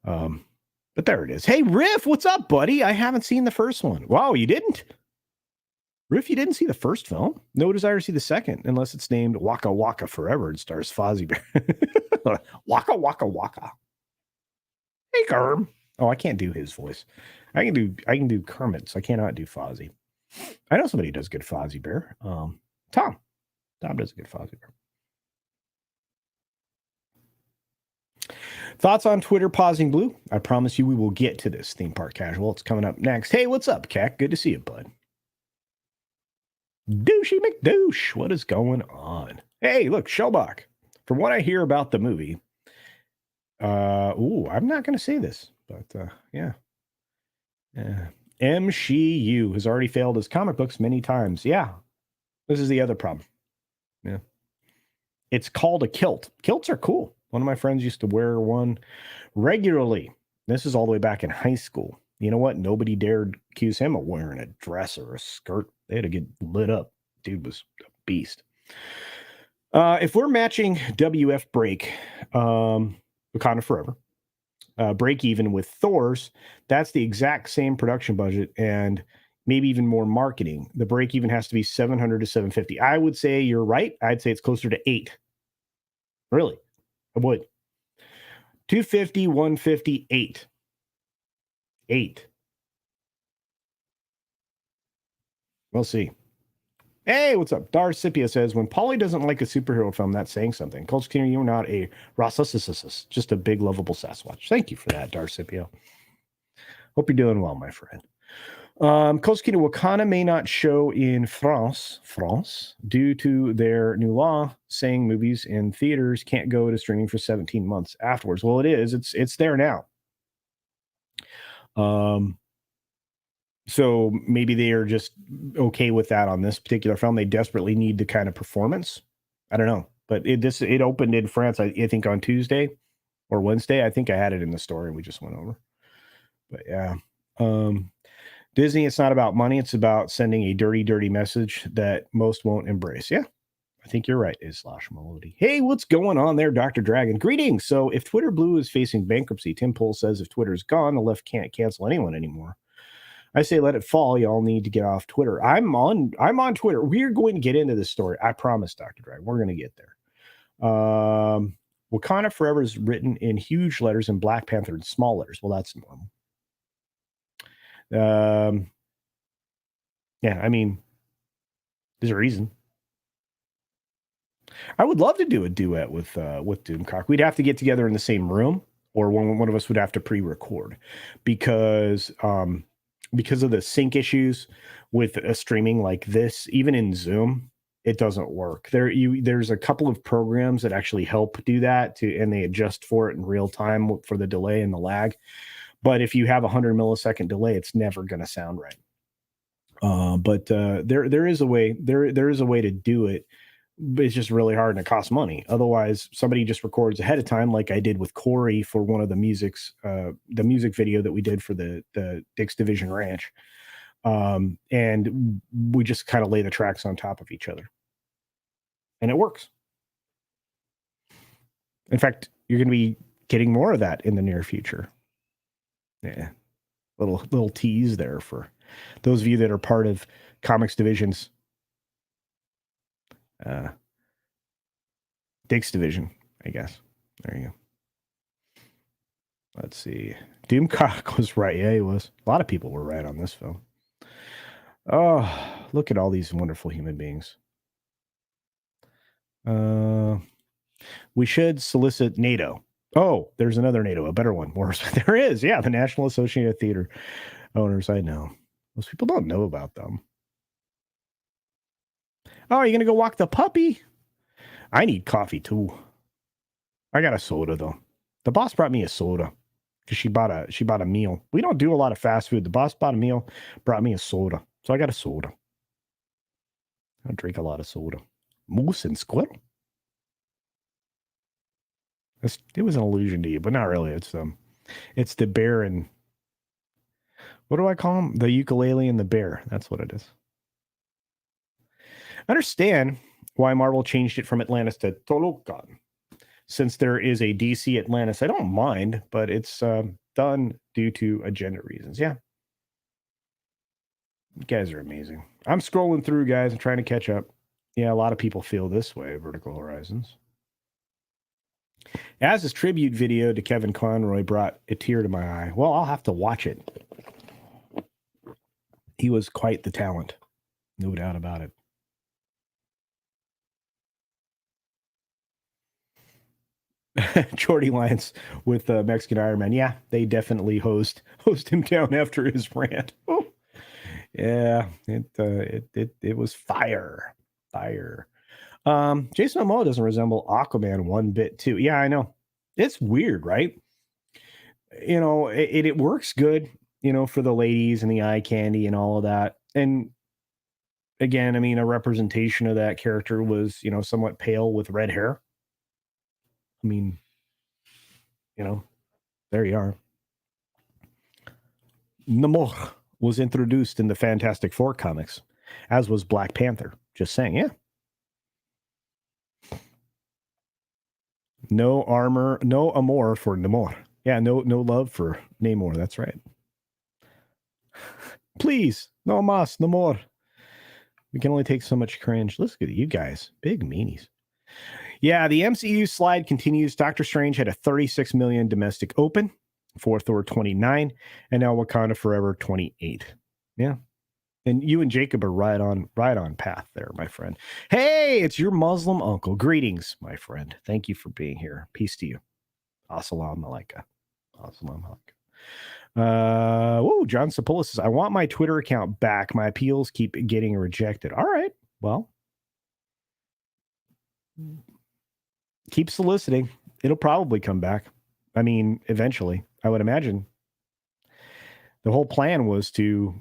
but there it is. Hey, Riff, what's up, buddy? I haven't seen the first one. Wow, you didn't? Riff, you didn't see the first film? No desire to see the second, unless it's named Waka Waka Forever and stars Fozzie Bear. Waka Waka Waka. Hey, Kerm. Oh, I can't do his voice. I can do Kermit's. I cannot do Fozzie. I know somebody who does good Fozzie Bear. Tom does a good Fozzie Bear. Thoughts on Twitter pausing blue? I promise you we will get to this, Theme Park Casual. It's coming up next. Hey, what's up, Keck? Good to see you, bud. Douchey McDouche, what is going on? Hey, look, Shellbach. From what I hear about the movie, I'm not going to say this, but yeah. MCU has already failed as comic books many times. Yeah, this is the other problem. Yeah. It's called a kilt. Kilts are cool. One of my friends used to wear one regularly. This is all the way back in high school. You know what? Nobody dared accuse him of wearing a dress or a skirt. They had to get lit up. Dude was a beast. If we're matching WF Break, Wakanda Forever, break even with Thor's, that's the exact same production budget and maybe even more marketing. The break even has to be 700 to 750. I would say you're right. I'd say it's closer to 8. Really? I would. 250, 150, 8. 8. We'll see. Hey, what's up? Darcipia says, when Polly doesn't like a superhero film, that's saying something. CultureCasino, you're not a Rossassus, just a big, lovable Sasquatch. Thank you for that, Darcipia. Hope you're doing well, my friend. CultureCasino, Wakanda may not show in France, due to their new law saying movies in theaters can't go to streaming for 17 months afterwards. Well, it is. It's there now. So maybe they are just okay with that on this particular film. They desperately need the kind of performance. I don't know, but it opened in France, I think, on Tuesday or Wednesday. I think I had it in the story and we just went over. But yeah, Disney, it's not about money. It's about sending a dirty, dirty message that most won't embrace. Yeah, I think you're right, Islash Melody. Hey, what's going on there, Dr. Dragon? Greetings. So if Twitter Blue is facing bankruptcy, Tim Pool says if Twitter's gone, the left can't cancel anyone anymore. I say let it fall. Y'all need to get off Twitter. I'm on Twitter. We're going to get into this story. I promise, Dr. Dragon. We're going to get there. Wakanda Forever is written in huge letters and Black Panther in small letters. Well, that's normal. Yeah, I mean, there's a reason. I would love to do a duet with Doomcock. We'd have to get together in the same room, or one of us would have to pre-record because of the sync issues with a streaming like this, even in Zoom, it doesn't work. There's a couple of programs that actually help do that and they adjust for it in real time for the delay and the lag. But if you have a 100 millisecond delay, it's never going to sound right. But there is a way. There is a way to do it. But it's just really hard and it costs money. Otherwise, somebody just records ahead of time, like I did with Corey for one of the music video that we did for the Dick's Division Ranch. And we just kind of lay the tracks on top of each other. And it works. In fact, you're going to be getting more of that in the near future. Yeah. Little tease there for those of you that are part of Comics Division's Dick's Division, I guess. There you go. Let's see. Doomcock was right. Yeah, he was. A lot of people were right on this film. Oh, look at all these wonderful human beings. We should solicit NATO. Oh, there's another NATO, a better one. Worse. There is. Yeah, the National Association of Theater Owners. I know. Most people don't know about them. Oh, are you going to go walk the puppy? I need coffee too. I got a soda though. The boss brought me a soda because she bought a meal. We don't do a lot of fast food. The boss bought a meal, brought me a soda. So I got a soda. I drink a lot of soda. Moose and squirrel. It was an allusion to you, but not really. It's the bear and what do I call him? The ukulele and the bear. That's what it is. I understand why Marvel changed it from Atlantis to Toluca. Since there is a DC Atlantis, I don't mind, but it's done due to agenda reasons. Yeah. You guys are amazing. I'm scrolling through, guys. I'm trying to catch up. Yeah, a lot of people feel this way, Vertical Horizons. As his tribute video to Kevin Conroy brought a tear to my eye. Well, I'll have to watch it. He was quite the talent. No doubt about it. Jordy Lyons with Mexican Iron Man. Yeah, they definitely hosed him down after his rant. Oh, yeah, it was fire, fire. Jason Momoa doesn't resemble Aquaman one bit too. Yeah, I know. It's weird, right? It works good, for the ladies and the eye candy and all of that. And again, I mean, a representation of that character was, somewhat pale with red hair. I mean, you know, there you are. Namor was introduced in the Fantastic Four comics, as was Black Panther. Just saying, yeah. No armor, no amour for Namor. Yeah, no love for Namor. That's right. Please, no mas, no more. We can only take so much cringe. Let's get you guys, big meanies. Yeah, the MCU slide continues. Doctor Strange had a 36 million domestic open for Thor 29, and now Wakanda Forever 28. Yeah. And you and Jacob are right on path there, my friend. Hey, it's your Muslim uncle. Greetings, my friend. Thank you for being here. Peace to you. Assalamu alaikum. Assalamu alaikum. John Sapolis says, I want my Twitter account back. My appeals keep getting rejected. All right. Well, keep soliciting. It'll probably come back. I mean, eventually, I would imagine. The whole plan was to,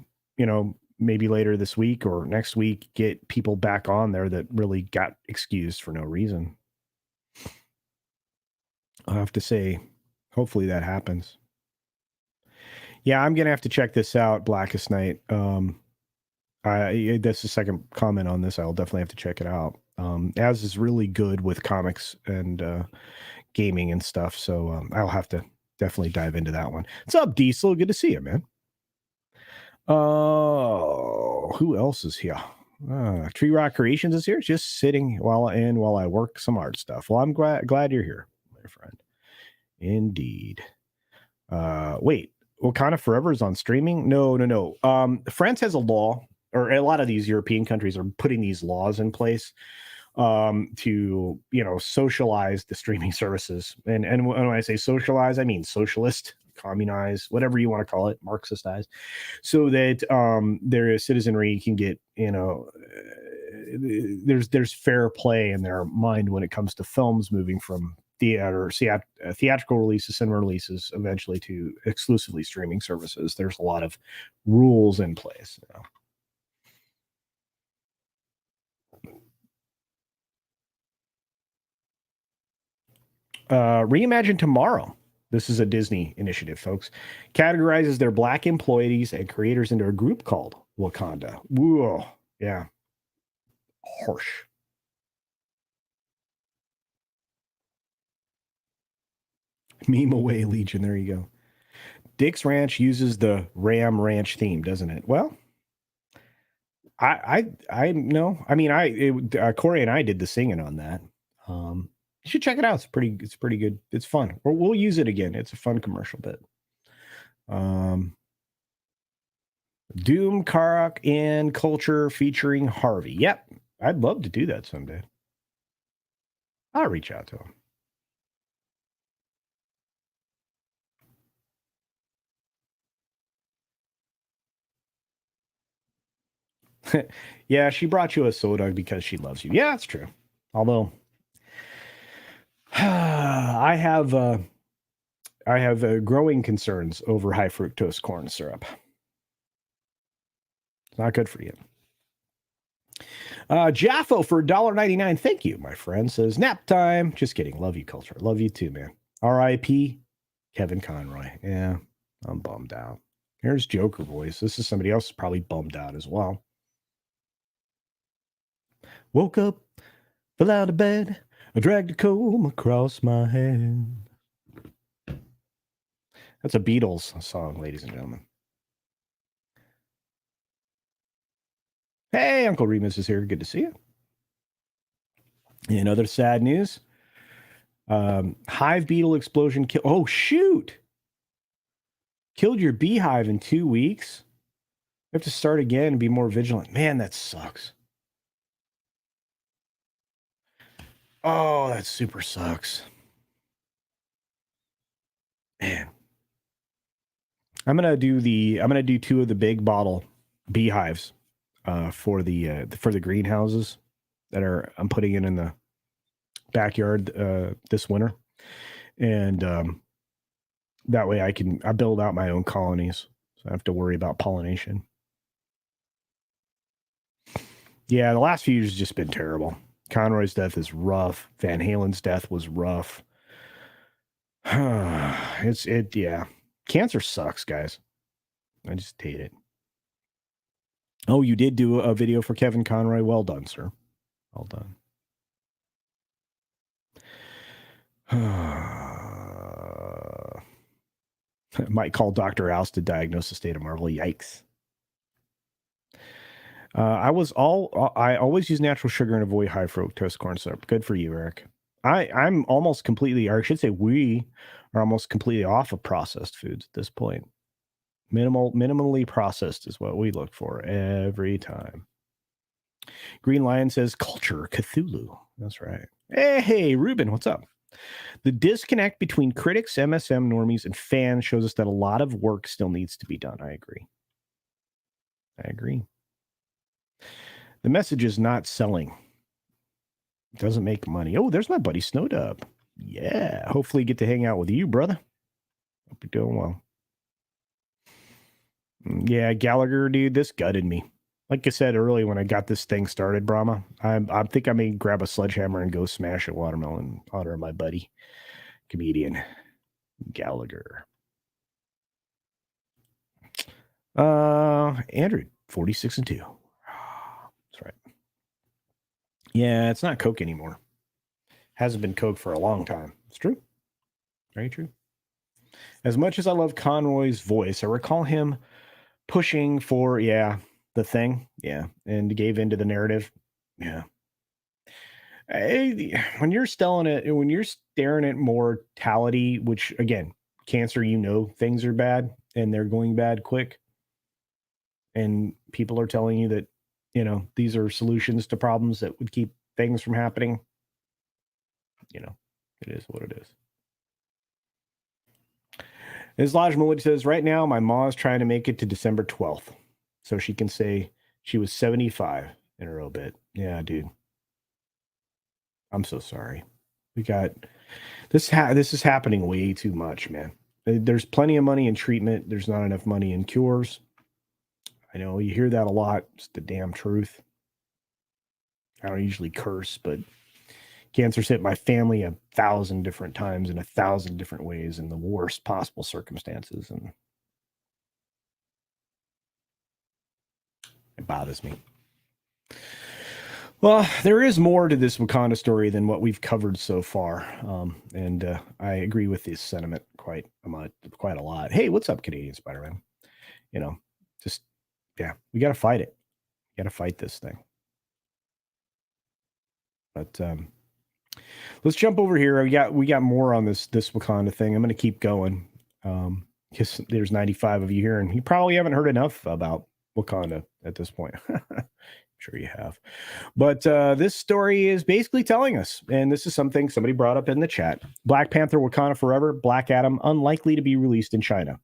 maybe later this week or next week, get people back on there that really got excused for no reason. I'll have to say, hopefully that happens. Yeah, I'm going to have to check this out, Blackest Night. That's the second comment on this. I'll definitely have to check it out. Az is really good with comics and gaming and stuff, so I'll have to definitely dive into that one. What's up, Diesel? Good to see you, man. Who else is here? Tree Rock Creations is here, just sitting while I work some art stuff. Well, I'm glad you're here, my friend. Indeed. Wait, Wakanda Forever is on streaming? No. France has a law, or a lot of these European countries are putting these laws in place to socialize the streaming services. And when I say socialize, I mean socialist, communize, whatever you want to call it, Marxistize, so that their citizenry can get there's fair play in their mind when it comes to films moving from theatrical releases, cinema releases, eventually to exclusively streaming services. There's a lot of rules in place. Reimagine Tomorrow. This is a Disney initiative, folks. Categorizes their Black employees and creators into a group called Wakanda. Whoa, yeah, harsh. Meme away, Legion. There you go. Dick's Ranch uses the Ram Ranch theme, doesn't it? Well, I know. I mean, Corey and I did the singing on that. You should check it out. It's pretty good. It's fun. We'll use it again. It's a fun commercial bit. Doom, Karak, and Culture featuring Harvey. Yep, I'd love to do that someday. I'll reach out to him. Yeah, she brought you a soda because she loves you. Yeah, it's true. Although I have growing concerns over high fructose corn syrup. It's not good for you. Jaffo for $1.99. Thank you, my friend. Says nap time. Just kidding. Love you, Culture. Love you too, man. R.I.P. Kevin Conroy. Yeah, I'm bummed out. Here's Joker voice. This is somebody else probably bummed out as well. Woke up, fell out of bed, I dragged a comb across my head. That's a Beatles song, ladies and gentlemen. Hey, Uncle Remus is here. Good to see you. In other sad news, hive beetle explosion. Oh, shoot. Killed your beehive in 2 weeks. You have to start again and be more vigilant. Man, that sucks. Oh, that super sucks. I'm gonna do two of the big bottle beehives for the greenhouses that I'm putting in the backyard this winter, and that way I build out my own colonies, so I don't have to worry about pollination. Yeah, the last few years has just been terrible. Conroy's death is rough. Van Halen's death was rough. Yeah. Cancer sucks, guys. I just hate it. Oh, you did do a video for Kevin Conroy. Well done, sir. Well done. Might call Dr. House to diagnose the state of Marvel. Yikes. I always use natural sugar and avoid high fructose corn syrup. Good for you, Eric. I'm almost completely, or I should say we are almost completely off of processed foods at this point. Minimally processed is what we look for every time. Green Lion says culture Cthulhu. That's right. Hey, Ruben, what's up? The disconnect between critics, MSM normies, and fans shows us that a lot of work still needs to be done. I agree. The message is not selling. It doesn't make money. Oh, there's my buddy Snowdub. Yeah. Hopefully get to hang out with you, brother. Hope you're doing well. Yeah, Gallagher, dude, this gutted me. Like I said earlier when I got this thing started, Brahma, I think I may grab a sledgehammer and go smash a watermelon in honor of my buddy, comedian Gallagher. Andrew, 46 and 2. That's right. Yeah, it's not Coke anymore. Hasn't been Coke for a long time. It's true. Very true. As much as I love Conroy's voice, I recall him pushing for, the thing. Yeah. And gave into the narrative. Yeah. When you're staring at mortality, which again, cancer, things are bad and they're going bad quick. And people are telling you that, these are solutions to problems that would keep things from happening. It is what it is. As Laj Malik says, right now, my ma is trying to make it to December 12th so she can say she was 75 in her obit. Yeah, dude. I'm so sorry. We got this. This is happening way too much, man. There's plenty of money in treatment. There's not enough money in cures. I know you hear that a lot. It's the damn truth. I don't usually curse, but cancer's hit my family 1,000 different times in 1,000 different ways in the worst possible circumstances. And it bothers me. Well, there is more to this Wakanda story than what we've covered so far. And I agree with this sentiment quite a lot. Hey, what's up, Canadian Spider-Man? We got to fight it. Got to fight this thing. But let's jump over here. We got more on this Wakanda thing. I'm going to keep going. Because there's 95 of you here, and you probably haven't heard enough about Wakanda at this point. Sure you have. But this story is basically telling us, and this is something somebody brought up in the chat, Black Panther Wakanda Forever, Black Adam unlikely to be released in China.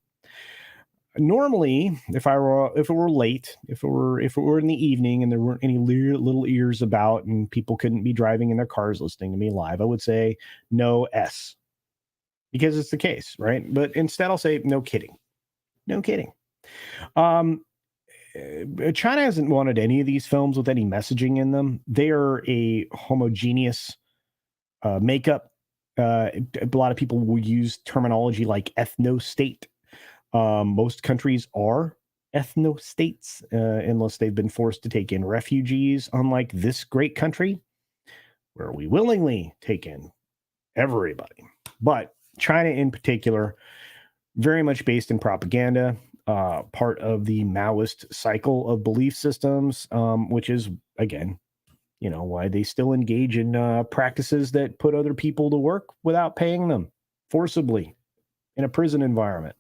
Normally, if it were late, if it were in the evening and there weren't any little ears about and people couldn't be driving in their cars listening to me live, I would say no S. Because it's the case, right? But instead I'll say no kidding. No kidding. China hasn't wanted any of these films with any messaging in them. They are a homogeneous makeup. A lot of people will use terminology like ethno-state. Most countries are ethno-states unless they've been forced to take in refugees, unlike this great country, where we willingly take in everybody. But China in particular, very much based in propaganda, part of the Maoist cycle of belief systems, which is, again, why they still engage in practices that put other people to work without paying them forcibly in a prison environment.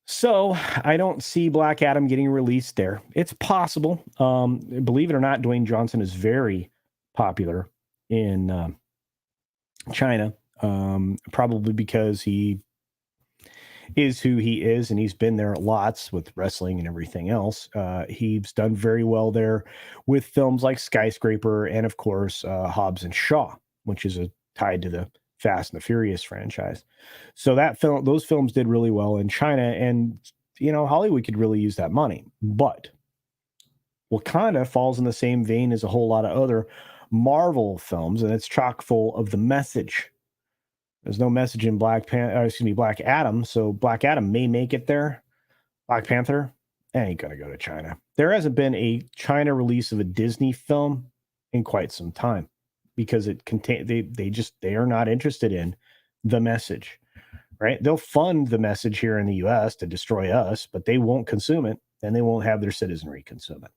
So I don't see Black Adam getting released there. It's possible. Believe it or not, Dwayne Johnson is very popular in China, probably because he is who he is, and he's been there lots with wrestling and everything else. He's done very well there with films like Skyscraper and, of course, Hobbs and Shaw, which is tied to the Fast and the Furious franchise. So those films did really well in China, and Hollywood could really use that money. But Wakanda falls in the same vein as a whole lot of other Marvel films, and it's chock full of the message. There's no message in Black Adam, so Black Adam may make it there. Black Panther ain't gonna go to China. There hasn't been a China release of a Disney film in quite some time because they are not interested in the message, right? They'll fund the message here in the U.S. to destroy us, but they won't consume it, and they won't have their citizenry consume it,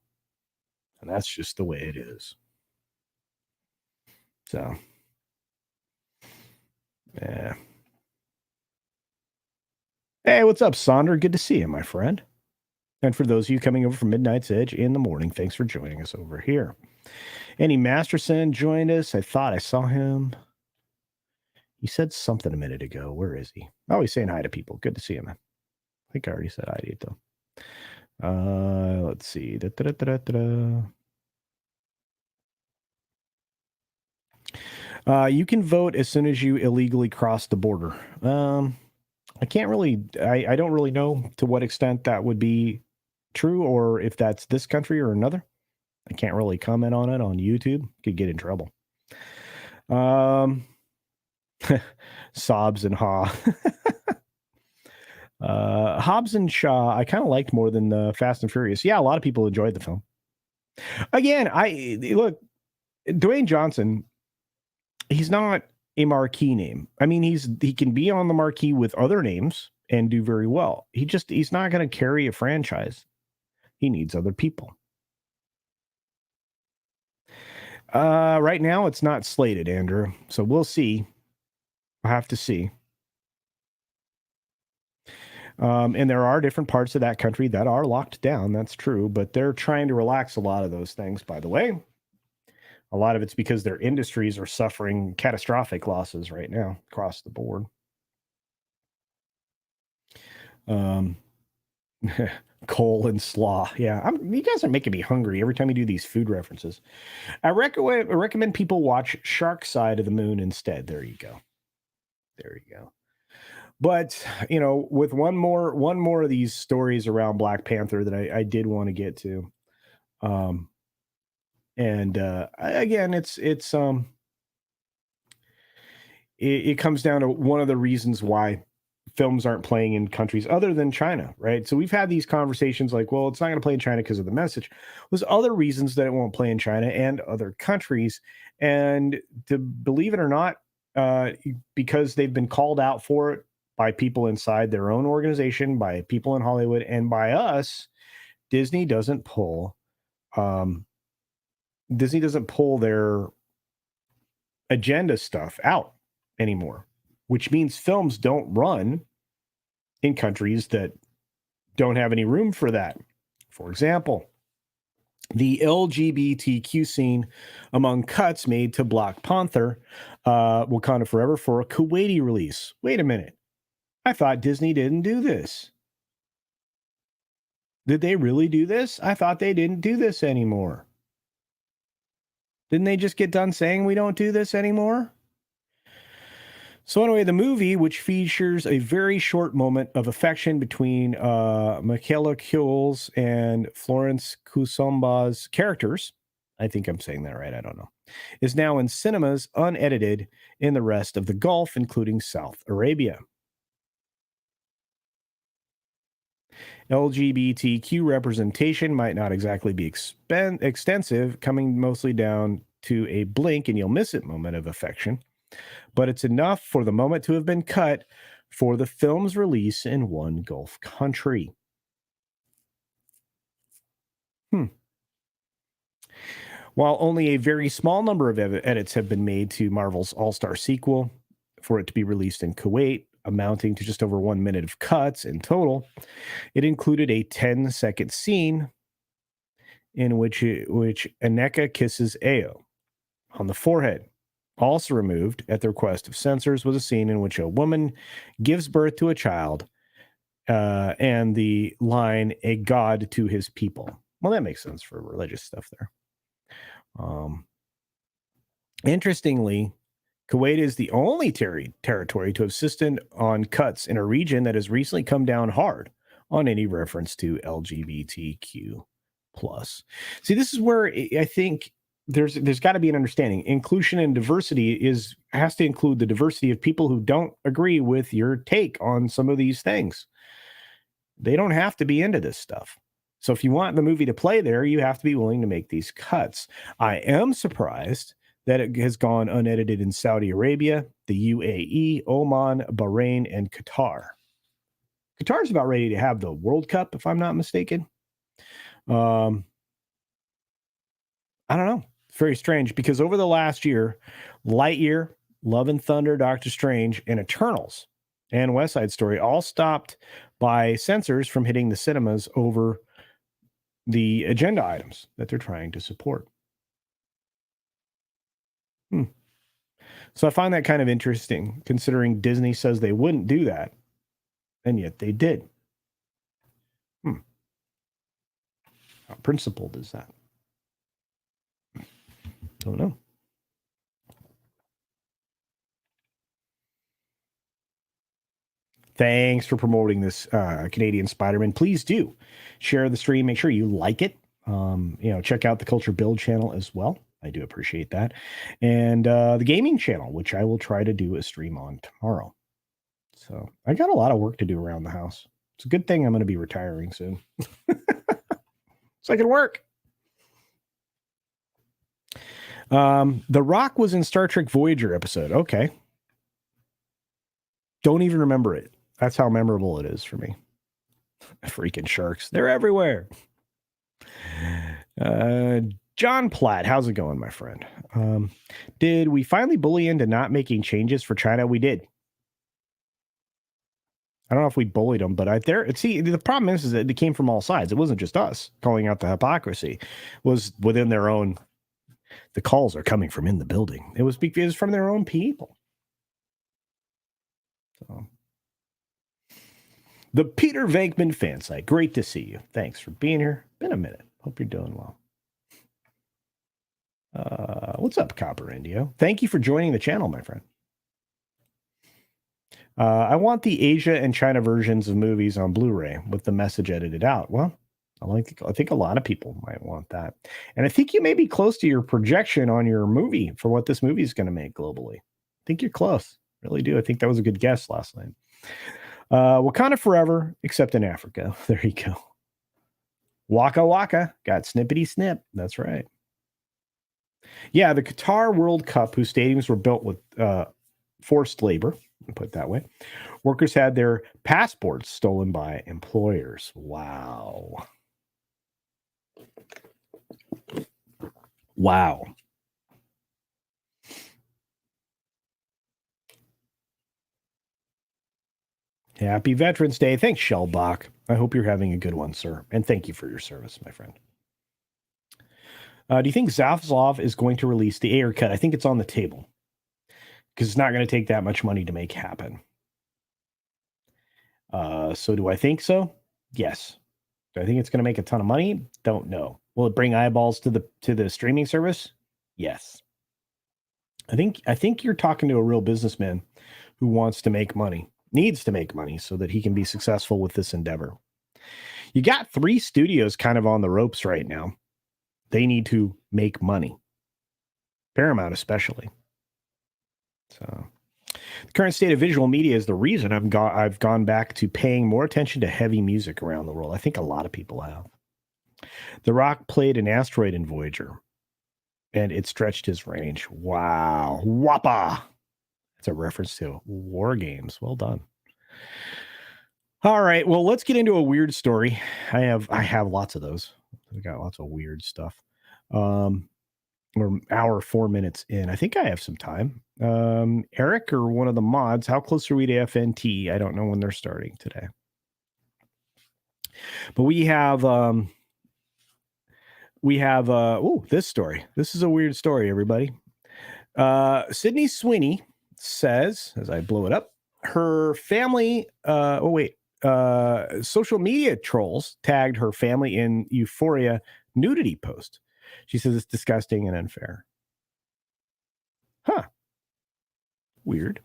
and that's just the way it is. So, yeah. Hey, what's up, Sonder? Good to see you, my friend. And for those of you coming over from Midnight's Edge in the morning, thanks for joining us over here. Andy Masterson joined us. I thought I saw him. He said something a minute ago. Where is he? Oh, he's saying hi to people. Good to see him, man. I think I already said hi to you, though. Let's see. You can vote as soon as you illegally cross the border. I can't really, I don't really know to what extent that would be true, or if that's this country or another. I can't really comment on it on YouTube. Could get in trouble. Sobs and Haw. Hobbs and Shaw, I kind of liked more than Fast and Furious. Yeah, a lot of people enjoyed the film. Again, look, Dwayne Johnson, he's not a marquee name. I mean, he can be on the marquee with other names and do very well. He's not going to carry a franchise. He needs other people. Right now, it's not slated, Andrew. So we'll see. We'll have to see. And there are different parts of that country that are locked down. That's true. But they're trying to relax a lot of those things, by the way. A lot of it's because their industries are suffering catastrophic losses right now across the board. Coal and slaw. Yeah, you guys are making me hungry every time you do these food references. I recommend people watch Shark Side of the Moon instead. There you go. But with one more of these stories around Black Panther that I did want to get to, and again, it comes down to one of the reasons why films aren't playing in countries other than China, right? So we've had these conversations like, well, it's not going to play in China because of the message. There's other reasons that it won't play in China and other countries. And to believe it or not, because they've been called out for it by people inside their own organization, by people in Hollywood, and by us, Disney doesn't pull their agenda stuff out anymore, which means films don't run in countries that don't have any room for that. For example, the LGBTQ scene among cuts made to Black Panther, Wakanda Forever, for a Kuwaiti release. Wait a minute. I thought Disney didn't do this. Did they really do this? I thought they didn't do this anymore. Didn't they just get done saying we don't do this anymore? So anyway, the movie, which features a very short moment of affection between Michaela Coel's and Florence Kusomba's characters, I think I'm saying that right, I don't know, is now in cinemas unedited in the rest of the Gulf, including South Arabia. LGBTQ representation might not exactly be extensive, coming mostly down to a blink and you'll miss it moment of affection, but it's enough for the moment to have been cut for the film's release in one Gulf country. While only a very small number of edits have been made to Marvel's All-Star sequel for it to be released in Kuwait, amounting to just over 1 minute of cuts in total, it included a 10-second scene in which Aneka kisses Ao on the forehead. Also removed at the request of censors was a scene in which a woman gives birth to a child and the line, a god to his people. Well, that makes sense for religious stuff there. Interestingly, Kuwait is the only territory to have insisted on cuts in a region that has recently come down hard on any reference to LGBTQ plus. See, this is where I think there's got to be an understanding. Inclusion and diversity has to include the diversity of people who don't agree with your take on some of these things. They don't have to be into this stuff. So if you want the movie to play there, you have to be willing to make these cuts. I am surprised that it has gone unedited in Saudi Arabia, the UAE, Oman, Bahrain, and Qatar. Qatar's about ready to have the World Cup, if I'm not mistaken. I don't know. It's very strange because over the last year, Lightyear, Love and Thunder, Doctor Strange, and Eternals and West Side Story all stopped by censors from hitting the cinemas over the agenda items that they're trying to support. So I find that kind of interesting, considering Disney says they wouldn't do that, and yet they did. How principled is that? Don't know. Thanks for promoting this Canadian Spider-Man. Please do share the stream. Make sure you like it. Check out the Culture Build channel as well. I do appreciate that. And the gaming channel, which I will try to do a stream on tomorrow. So I got a lot of work to do around the house. It's a good thing I'm going to be retiring soon. So I can work. The Rock was in Star Trek Voyager episode. Okay. Don't even remember it. That's how memorable it is for me. Freaking sharks. They're everywhere. John Platt, how's it going, my friend? Did we finally bully into not making changes for China? We did. I don't know if we bullied them, but the problem is that it came from all sides. It wasn't just us calling out the hypocrisy. It was within their own. The calls are coming from in the building. It was from their own people. So, the Peter Venkman fan site. Great to see you. Thanks for being here. Been a minute. Hope you're doing well. What's up, Copper Indio? Thank you for joining the channel, my friend. I want the Asia and China versions of movies on Blu-ray with the message edited out. Well, I think a lot of people might want that. And I think you may be close to your projection on your movie for what this movie is going to make globally. I think you're close. Really do. I think that was a good guess last night. Wakanda forever, except in Africa. There you go. Waka Waka got snippety snip. That's right. Yeah, the Qatar World Cup, whose stadiums were built with forced labor, put it that way. Workers had their passports stolen by employers. Wow. Happy Veterans Day. Thanks, Shellbach. I hope you're having a good one, sir. And thank you for your service, my friend. Do you think Zaslav is going to release the Ayer cut? I think it's on the table because it's not going to take that much money to make happen. So do I think so? Yes. Do I think it's going to make a ton of money? Don't know. Will it bring eyeballs to the streaming service? Yes. I think you're talking to a real businessman who wants to make money, needs to make money so that he can be successful with this endeavor. You got 3 studios kind of on the ropes right now. They need to make money. Paramount especially. So the current state of visual media is the reason I've gone back to paying more attention to heavy music around the world. I think a lot of people have. The Rock played an asteroid in Voyager, and it stretched his range. Wow. Wappa. That's a reference to War Games. Well done. All right. Well, let's get into a weird story. I have lots of those. We got lots of weird stuff. We're hour 4 minutes in. I think I have some time. Eric or one of the mods, how close are we to FNT? I don't know when they're starting today. But we have this story. This is a weird story, everybody. Sydney Sweeney says, as I blow it up, her family, social media trolls tagged her family in Euphoria nudity post. She says it's disgusting and unfair. Huh. Weird.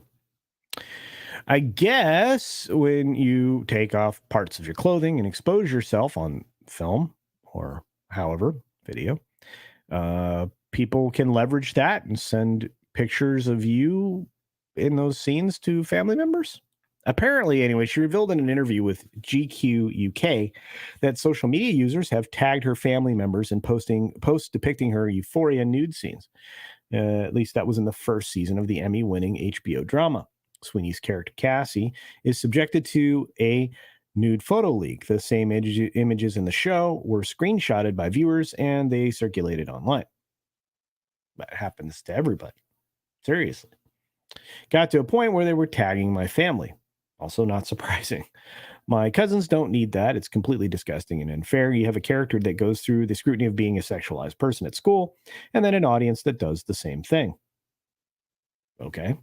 I guess when you take off parts of your clothing and expose yourself on film or however, video, people can leverage that and send pictures of you in those scenes to family members. Apparently, anyway, she revealed in an interview with GQ UK that social media users have tagged her family members in posts depicting her Euphoria nude scenes. At least that was in the first season of the Emmy-winning HBO drama. Sweeney's character Cassie is subjected to a nude photo leak. The same images in the show were screenshotted by viewers and they circulated online. That happens to everybody. Seriously. Got to a point where they were tagging my family. Also not surprising. My cousins don't need that. It's completely disgusting and unfair. You have a character that goes through the scrutiny of being a sexualized person at school, and then an audience that does the same thing. Okay.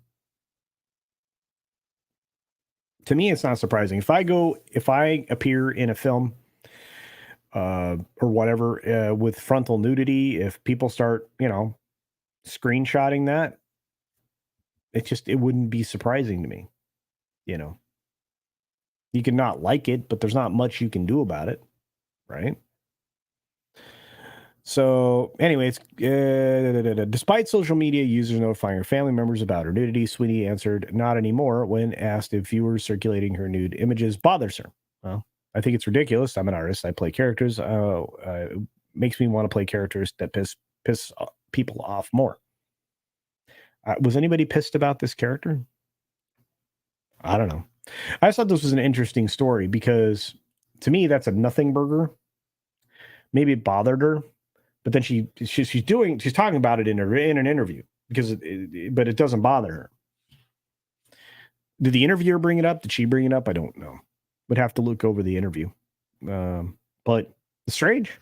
To me, it's not surprising. If I appear in a film or whatever with frontal nudity, if people start, screenshotting that, it wouldn't be surprising to me. You can not like it, but there's not much you can do about it, right? So, anyways, despite social media users notifying her family members about her nudity, Sweeney answered not anymore when asked if viewers circulating her nude images bothers her. Well, I think it's ridiculous. I'm an artist. I play characters. It makes me want to play characters that piss people off more. Was anybody pissed about this character? I don't know. I just thought this was an interesting story because to me, that's a nothing burger. Maybe it bothered her, but then she's talking about it in an interview but it doesn't bother her. Did the interviewer bring it up? Did she bring it up? I don't know. Would have to look over the interview. But strange.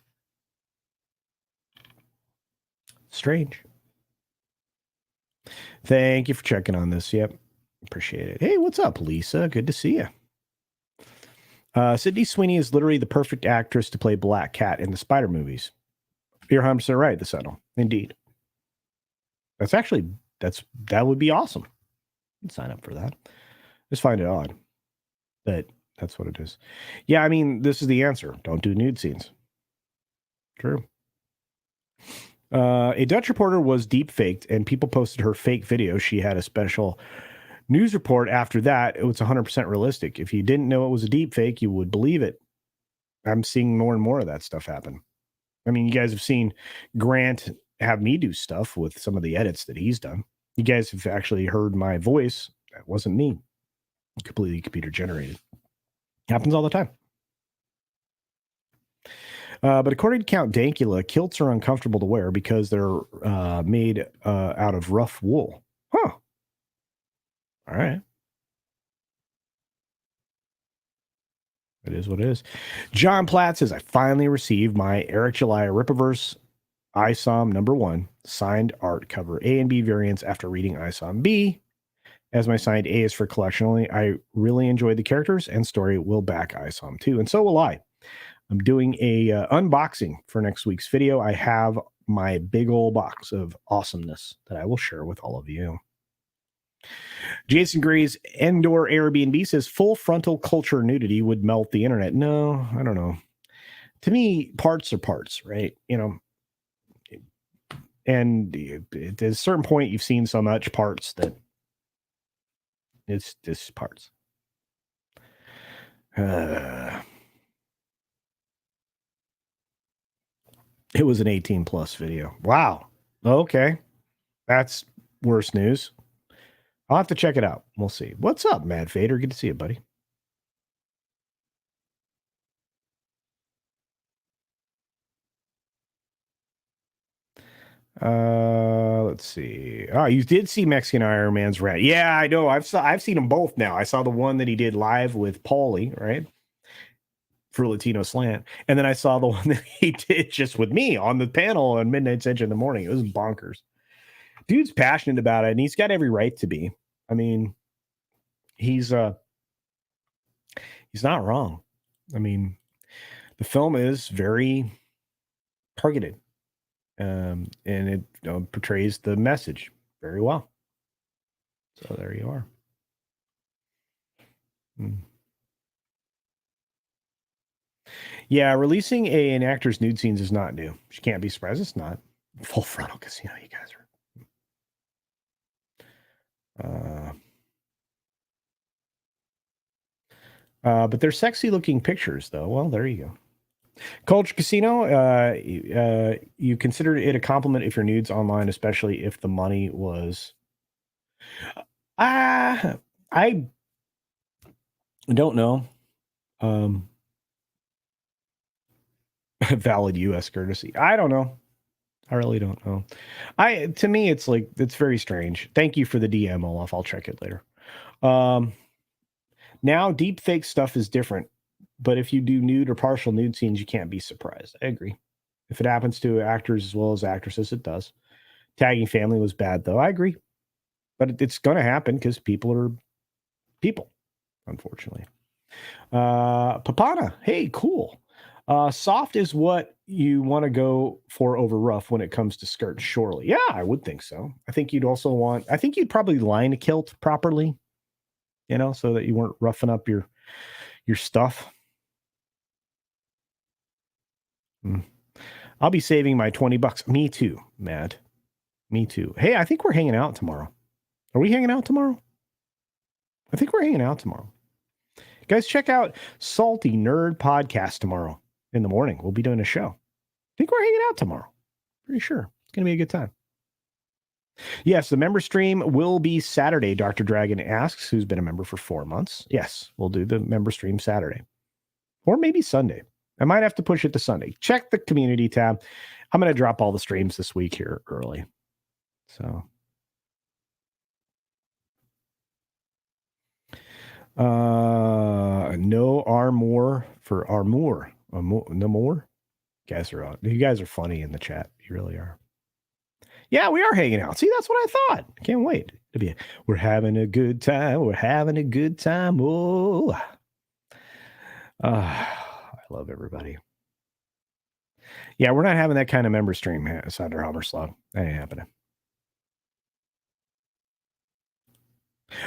Strange. Thank you for checking on this. Yep. Appreciate it. Hey, what's up, Lisa? Good to see you. Sydney Sweeney is literally the perfect actress to play Black Cat in the Spider movies. You're 100% right, the Sentinel. Indeed. That would be awesome. I'd sign up for that. Just find it odd. But that's what it is. Yeah, I mean, this is the answer. Don't do nude scenes. True. A Dutch reporter was deep faked and people posted her fake video. She had a special news report after that. It was 100% realistic. If you didn't know it was a deep fake, you would believe it. I'm seeing more and more of that stuff happen. I mean, you guys have seen Grant have me do stuff with some of the edits that he's done. You guys have actually heard my voice. That wasn't me. Completely computer generated. Happens all the time. But according to Count Dankula, kilts are uncomfortable to wear because they're made out of rough wool. Huh. All right. It is what it is. John Platt says, I finally received my Eric July Rippaverse ISOM #1 signed art cover A and B variants after reading ISOM B. As my signed A is for collection only, I really enjoyed the characters and story. Will back ISOM 2, and so will I. I'm doing a unboxing for next week's video. I have my big old box of awesomeness that I will share with all of you. Jason Gray's Endor Airbnb says full frontal culture nudity would melt the internet. No, I don't know. To me, parts are parts, right? And at a certain point, you've seen so much parts that it's just parts. It was an 18 plus video. Wow. Okay. That's worse news. I'll have to check it out. We'll see. What's up, Mad Fader? Good to see you, buddy. Let's see. Oh, you did see Mexican Iron Man's rant. Yeah, I know. I've seen them both now. I saw the one that he did live with Paulie, right? For Latino Slant. And then I saw the one that he did just with me on the panel on Midnight Central in the morning. It was bonkers. Dude's passionate about it, and he's got every right to be. I mean, he's He's not wrong. I mean, the film is very targeted, and it portrays the message very well. So there you are. Yeah, releasing an actor's nude scenes is not new. She can't be surprised. It's not. Full Frontal Casino, you guys are. But they're sexy looking pictures, though. Well, there you go. Culture Casino, you consider it a compliment if your nudes online, especially if the money was. I don't know. Valid U.S. courtesy. I don't know. I really don't know. To me, it's like, it's very strange. Thank you for the DM, Olaf. I'll check it later. Now, deep fake stuff is different, but if you do nude or partial nude scenes, you can't be surprised. I agree. If it happens to actors as well as actresses, it does. Tagging family was bad, though. I agree. But it's going to happen because people are people, unfortunately. Papana, hey, cool. Soft is what you want to go for over rough when it comes to skirts, surely. Yeah, I would think so. I think you'd probably line a kilt properly, so that you weren't roughing up your stuff. I'll be saving my $20. Me too, Matt. Me too. Hey, I think we're hanging out tomorrow. Are we hanging out tomorrow? I think we're hanging out tomorrow. Guys, check out Salty Nerd Podcast tomorrow in the morning. We'll be doing a show. I think we're hanging out tomorrow. Pretty sure. It's going to be a good time. Yes, the member stream will be Saturday, Dr. Dragon asks, who's been a member for 4 months. Yes, we'll do the member stream Saturday. Or maybe Sunday. I might have to push it to Sunday. Check the community tab. I'm going to drop all the streams this week here early. So... no armor for armor. No more. You guys are funny in the chat. You really are. Yeah, we are hanging out. See, that's what I thought. Can't wait to be. We're having a good time. We're having a good time. Oh, I love everybody. Yeah, we're not having that kind of member stream, Sandra Hammerslog. That ain't happening.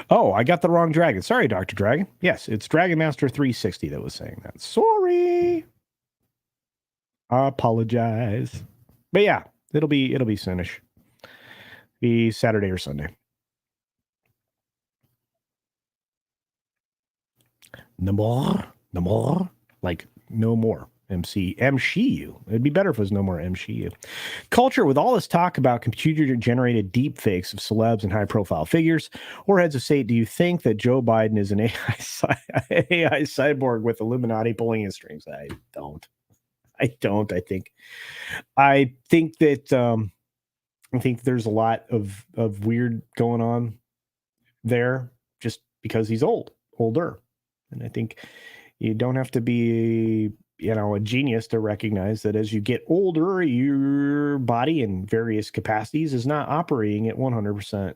Oh, I got the wrong dragon. Sorry, Dr. Dragon. Yes, it's Dragon Master 360 that was saying that. Sorry. I apologize. But yeah, it'll be soonish. Be Saturday or Sunday. No more. Like no more. MCU. It'd be better if it was no more MCU. Culture, with all this talk about computer-generated deep fakes of celebs and high-profile figures or heads of state, do you think that Joe Biden is an AI cyborg with Illuminati pulling his strings? I don't. I think that I think there's a lot of weird going on there just because he's older. And I think you don't have to be a genius to recognize that as you get older, your body in various capacities is not operating at 100%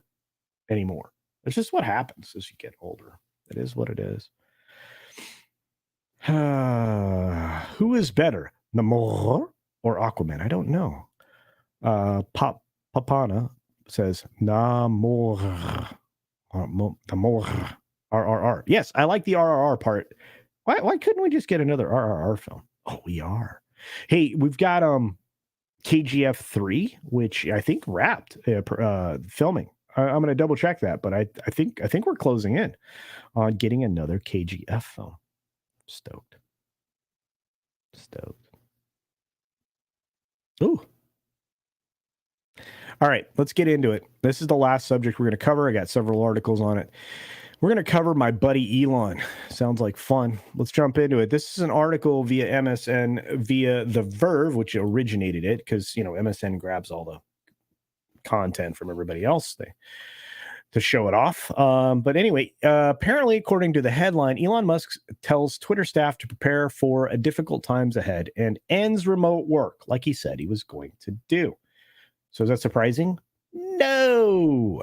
anymore. It's just what happens as you get older. It is what it is. Who is better, Namor or Aquaman? I don't know. Papana says Namor. Namor. RRR. Yes, I like the RRR part. Why couldn't we just get another RRR film? Oh, we are. Hey, we've got KGF 3, which I think wrapped filming. I'm going to double check that, but I think we're closing in on getting another KGF film. Stoked. Ooh. All right, let's get into it. This is the last subject we're going to cover. I got several articles on it. We're going to cover my buddy Elon. Sounds like fun. Let's jump into it. This is an article via MSN, via The Verve, which originated it, because, MSN grabs all the content from everybody else to show it off. But anyway, apparently, according to the headline, Elon Musk tells Twitter staff to prepare for a difficult times ahead and ends remote work, like he said he was going to do. So is that surprising? No.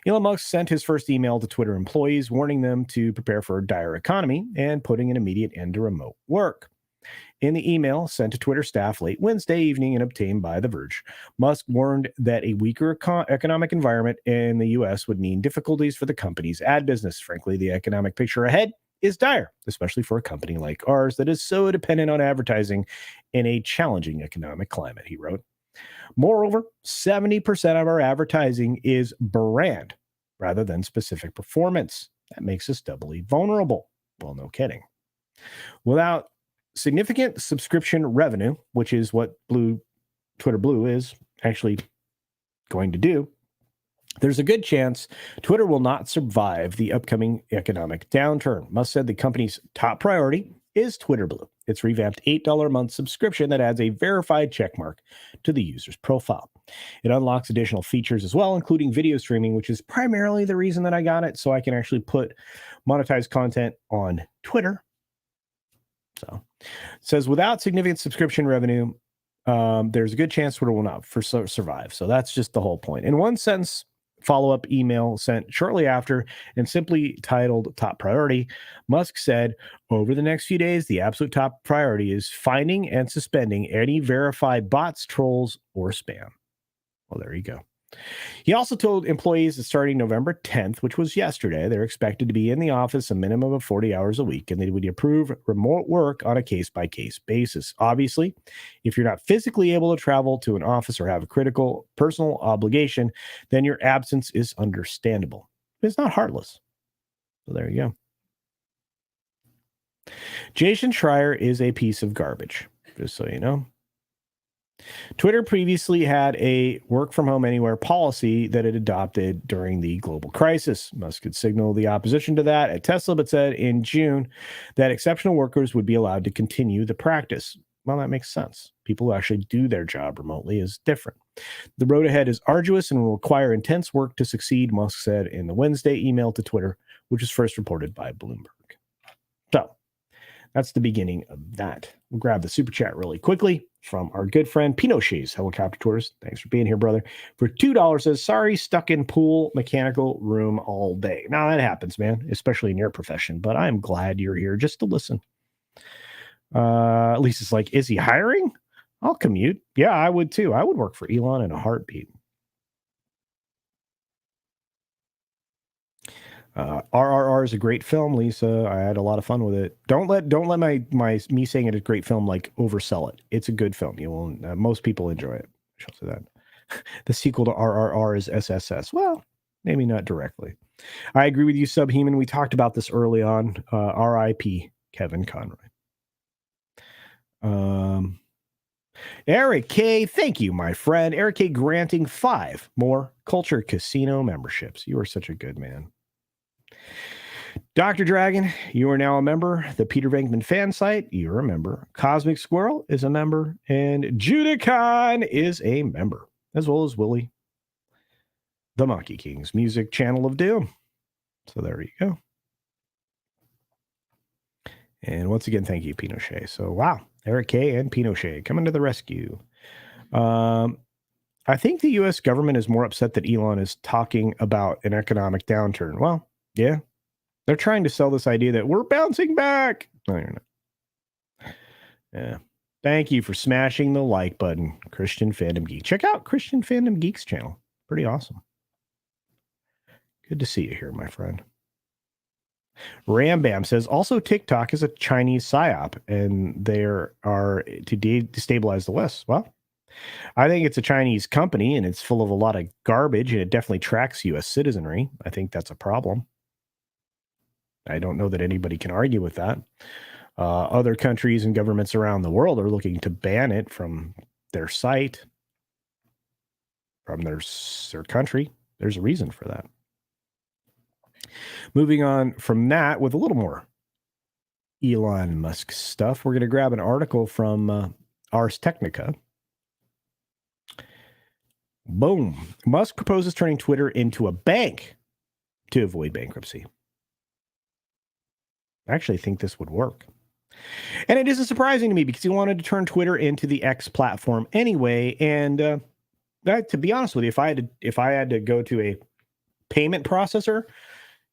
Elon Musk sent his first email to Twitter employees, warning them to prepare for a dire economy and putting an immediate end to remote work. In the email sent to Twitter staff late Wednesday evening and obtained by The Verge, Musk warned that a weaker economic environment in the U.S. would mean difficulties for the company's ad business. Frankly, the economic picture ahead is dire, especially for a company like ours that is so dependent on advertising in a challenging economic climate, he wrote. Moreover, 70% of our advertising is brand rather than specific performance. That makes us doubly vulnerable. Well, no kidding. Without significant subscription revenue, which is what Twitter Blue is actually going to do, there's a good chance Twitter will not survive the upcoming economic downturn. Musk said the company's top priority is Twitter Blue, its revamped $8 a month subscription that adds a verified checkmark to the user's profile. It unlocks additional features as well, including video streaming, which is primarily the reason that I got it, so I can actually put monetized content on Twitter. So it says without significant subscription revenue, there's a good chance Twitter will not survive. So that's just the whole point. In one sentence, follow-up email sent shortly after and simply titled Top Priority, Musk said, over the next few days, the absolute top priority is finding and suspending any verified bots, trolls, or spam. Well, there you go. He also told employees that starting November 10th, which was yesterday, they're expected to be in the office a minimum of 40 hours a week, and they would approve remote work on a case-by-case basis. Obviously, if you're not physically able to travel to an office or have a critical personal obligation, then your absence is understandable. It's not heartless. So there you go. Jason Schreier is a piece of garbage, just so you know. Twitter previously had a work from home anywhere policy that it adopted during the global crisis. Musk had signaled the opposition to that at Tesla, but said in June that exceptional workers would be allowed to continue the practice. Well, that makes sense. People who actually do their job remotely is different. The road ahead is arduous and will require intense work to succeed, Musk said in the Wednesday email to Twitter, which was first reported by Bloomberg. So that's the beginning of that. We'll grab the super chat really quickly from our good friend Pinochet's Helicopter Tours. Thanks for being here, brother. For $2 says, sorry, stuck in pool mechanical room all day. Now that happens, man, especially in your profession, but I'm glad you're here just to listen. At least it's like, is he hiring? I'll commute. Yeah, I would too. I would work for Elon in a heartbeat. RRR is a great film, Lisa. I had a lot of fun with it. Don't let me saying it is a great film like oversell it. It's a good film. You will most people enjoy it. I shall say that. The sequel to RRR is SSS. Well, maybe not directly. I agree with you, Subhuman. We talked about this early on. R.I.P. Kevin Conroy. Eric K, thank you, my friend. Eric K granting 5 more Culture Casino memberships. You are such a good man. Dr. Dragon, you are now a member. The Peter Venkman fan site, you're a member. Cosmic Squirrel is a member. And Judicon is a member, as well as Willie, the Monkey King's music channel of doom. So there you go. And once again, thank you, Pinochet. So, wow, Eric K and Pinochet coming to the rescue. I think the U.S. government is more upset that Elon is talking about an economic downturn. Well, yeah. They're trying to sell this idea that we're bouncing back. No, you're not. Yeah. Thank you for smashing the like button, Christian Fandom Geek. Check out Christian Fandom Geek's channel. Pretty awesome. Good to see you here, my friend. Rambam says, also TikTok is a Chinese psyop, and they are to destabilize the West. Well, I think it's a Chinese company, and it's full of a lot of garbage, and it definitely tracks U.S. citizenry. I think that's a problem. I don't know that anybody can argue with that. Other countries and governments around the world are looking to ban it from their site, from their country. There's a reason for that. Moving on from that with a little more Elon Musk stuff, we're going to grab an article from Ars Technica. Boom. Musk proposes turning Twitter into a bank to avoid bankruptcy. I actually think this would work. And it isn't surprising to me because he wanted to turn Twitter into the X platform anyway. And to be honest with you, if I had to go to a payment processor,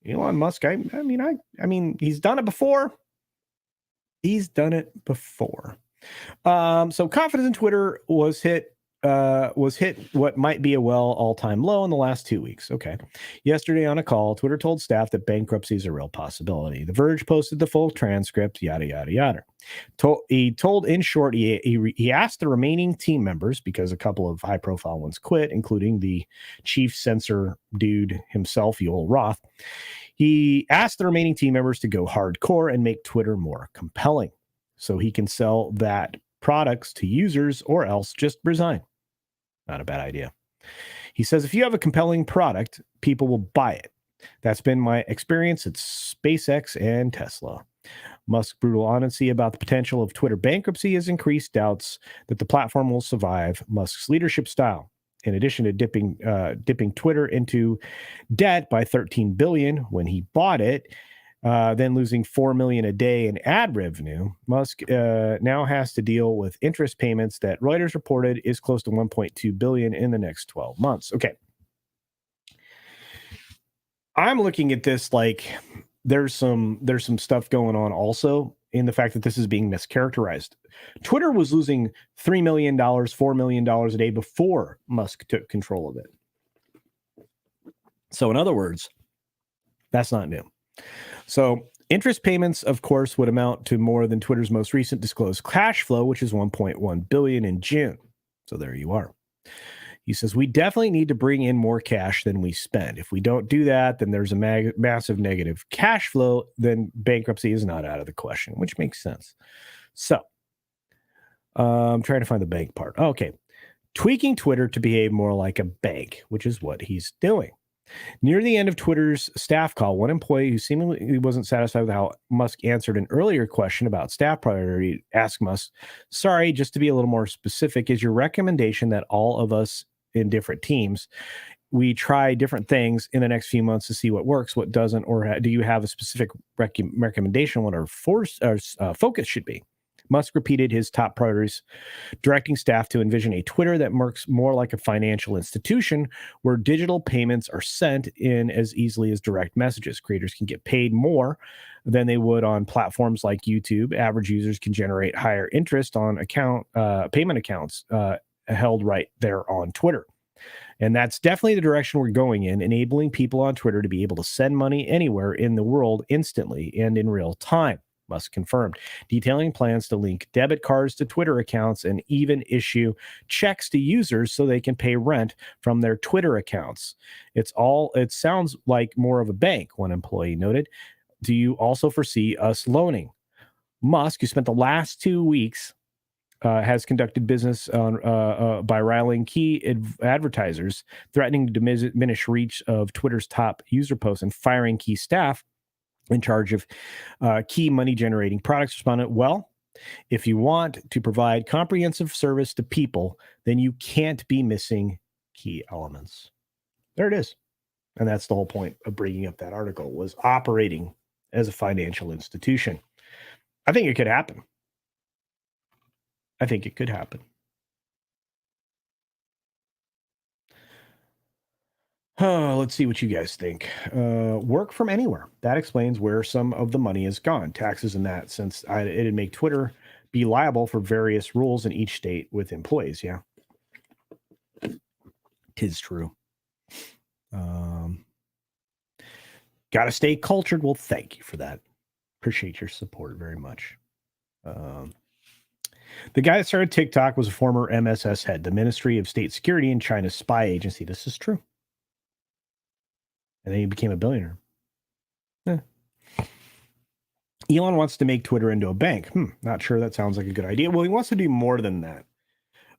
Elon Musk, I mean, he's done it before. He's done it before. So confidence in Twitter was hit what might be a all-time low in the last 2 weeks. Okay. Yesterday on a call, Twitter told staff that bankruptcy is a real possibility. The Verge posted the full transcript, yada, yada, yada. He told, in short, he asked the remaining team members, because a couple of high-profile ones quit, including the chief censor dude himself, Yoel Roth. He asked the remaining team members to go hardcore and make Twitter more compelling so he can sell that products to users, or else just resign. Not a bad idea. He says, if you have a compelling product, people will buy it. That's been my experience at SpaceX and Tesla. Musk's brutal honesty about the potential of Twitter bankruptcy has increased doubts that the platform will survive Musk's leadership style. In addition to dipping Twitter into debt by $13 billion when he bought it, then losing $4 million a day in ad revenue, Musk now has to deal with interest payments that Reuters reported is close to $1.2 billion in the next 12 months. Okay. I'm looking at this like there's some stuff going on also in the fact that this is being mischaracterized. Twitter was losing $3 million, $4 million a day before Musk took control of it. So in other words, that's not new. So interest payments, of course, would amount to more than Twitter's most recent disclosed cash flow, which is $1.1 billion in June. So there you are. He says, we definitely need to bring in more cash than we spend. If we don't do that, then there's a massive negative cash flow. Then bankruptcy is not out of the question, which makes sense. So I'm trying to find the bank part. Okay. Tweaking Twitter to behave more like a bank, which is what he's doing. Near the end of Twitter's staff call, one employee who seemingly wasn't satisfied with how Musk answered an earlier question about staff priority asked Musk, sorry, just to be a little more specific, is your recommendation that all of us in different teams, we try different things in the next few months to see what works, what doesn't, or do you have a specific recommendation on what our focus should be? Musk repeated his top priorities, directing staff to envision a Twitter that works more like a financial institution where digital payments are sent in as easily as direct messages. Creators can get paid more than they would on platforms like YouTube. Average users can generate higher interest on payment accounts held right there on Twitter. And that's definitely the direction we're going in, enabling people on Twitter to be able to send money anywhere in the world instantly and in real time. Musk confirmed, detailing plans to link debit cards to Twitter accounts and even issue checks to users so they can pay rent from their Twitter accounts. It sounds like more of a bank, one employee noted. Do you also foresee us loaning? Musk, who spent the last 2 weeks has conducted business by riling key advertisers, threatening to diminish reach of Twitter's top user posts and firing key staff in charge of key money-generating products, responded, well, if you want to provide comprehensive service to people, then you can't be missing key elements. There it is. And that's the whole point of bringing up that article, was operating as a financial institution. I think it could happen. Let's see what you guys think. Work from anywhere. That explains where some of the money has gone. Taxes in that sense. It'd make Twitter be liable for various rules in each state with employees. Yeah. 'Tis true. Gotta stay cultured. Well, thank you for that. Appreciate your support very much. The guy that started TikTok was a former MSS head, the Ministry of State Security in China's spy agency. This is true. And then he became a billionaire. Elon wants to make Twitter into a bank. Not sure that sounds like a good idea. Well, he wants to do more than that.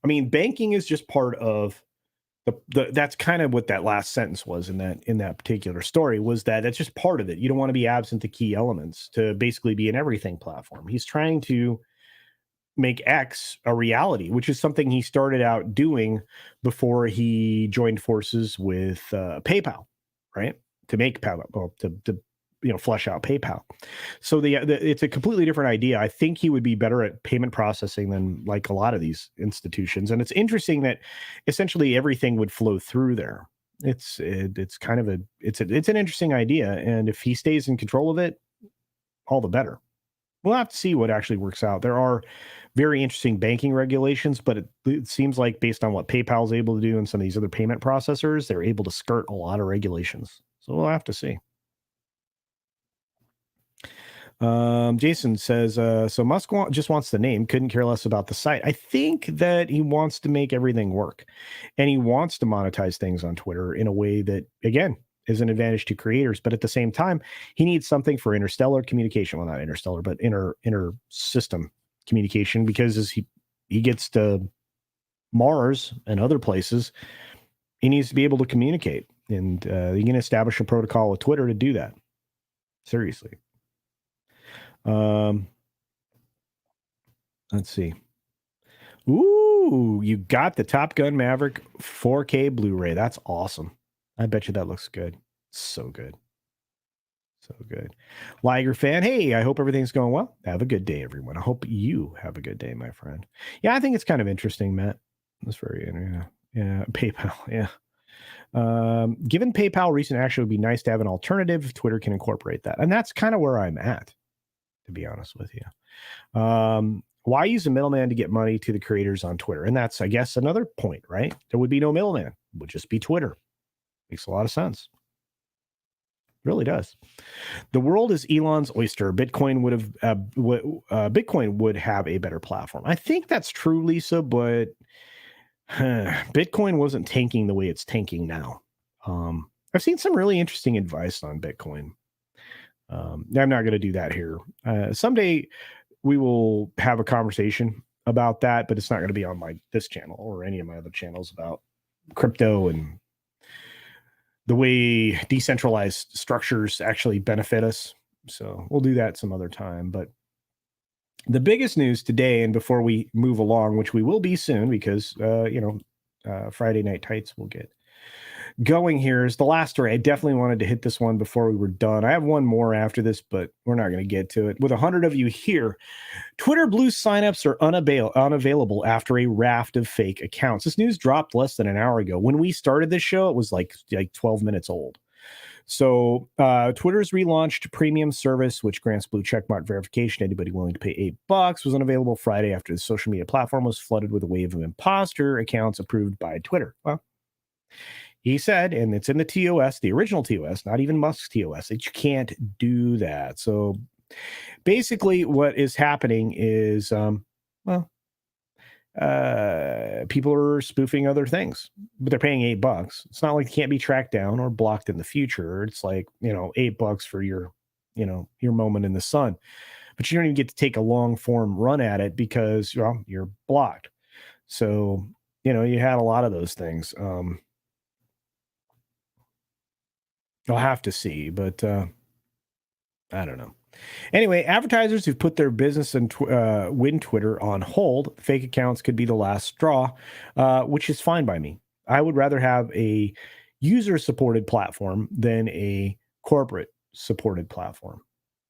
I mean, banking is just part of that's kind of what that last sentence was in that particular story, was that that's just part of it. You don't want to be absent the key elements to basically be an everything platform. He's trying to make X a reality, which is something he started out doing before he joined forces with PayPal, right? To make PayPal, flesh out PayPal. So it's a completely different idea. I think he would be better at payment processing than like a lot of these institutions. And it's interesting that essentially everything would flow through there. It's kind of it's an interesting idea. And if he stays in control of it, all the better. We'll have to see what actually works out. There are very interesting banking regulations, but it seems like based on what PayPal is able to do and some of these other payment processors, they're able to skirt a lot of regulations. So we'll have to see. Jason says, so Musk just wants the name, couldn't care less about the site. I think that he wants to make everything work, and he wants to monetize things on Twitter in a way that, again, is an advantage to creators. But at the same time, he needs something for interstellar communication. Well, not interstellar, but inter system communication, because as he gets to Mars and other places, he needs to be able to communicate. And you can establish a protocol with Twitter to do that. Seriously. Let's see. Ooh, you got the Top Gun Maverick 4K Blu-ray. That's awesome. I bet you that looks good. So good. So good. Liger fan, hey, I hope everything's going well. Have a good day, everyone. I hope you have a good day, my friend. Yeah, I think it's kind of interesting, Matt. That's very, yeah, PayPal, yeah. Given PayPal recent action, it would be nice to have an alternative if Twitter can incorporate that. And that's kind of where I'm at, to be honest with you. Why use a middleman to get money to the creators on Twitter? And that's, I guess, another point, right? There would be no middleman. It would just be Twitter. Makes a lot of sense. It really does. The world is Elon's oyster. Bitcoin would have a better platform. I think that's true, Lisa, but Bitcoin wasn't tanking the way it's tanking now. I've seen some really interesting advice on Bitcoin. I'm not going to do that here. Someday we will have a conversation about that, but it's not going to be on this channel or any of my other channels about crypto and the way decentralized structures actually benefit us. So we'll do that some other time. But the biggest news today, and before we move along, which we will be soon because, Friday Night Tights will get going here, is the last story. I definitely wanted to hit this one before we were done. I have one more after this, but we're not going to get to it. With 100 of you here, Twitter Blue signups are unavailable after a raft of fake accounts. This news dropped less than an hour ago. When we started this show, it was like 12 minutes old. So Twitter's relaunched premium service, which grants blue checkmark verification to anybody willing to pay $8, was unavailable Friday after the social media platform was flooded with a wave of imposter accounts approved by Twitter. Well, he said, and it's in the TOS, the original TOS, not even Musk's TOS, that you can't do that. So basically what is happening is, people are spoofing other things, but they're paying $8. It's not like they can't be tracked down or blocked in the future. It's like, $8 for your moment in the sun, but you don't even get to take a long form run at it because, you're blocked. So, you had a lot of those things. I'll have to see, but I don't know. Anyway, advertisers who've put their business and win Twitter on hold, fake accounts could be the last straw, which is fine by me. I would rather have a user-supported platform than a corporate-supported platform.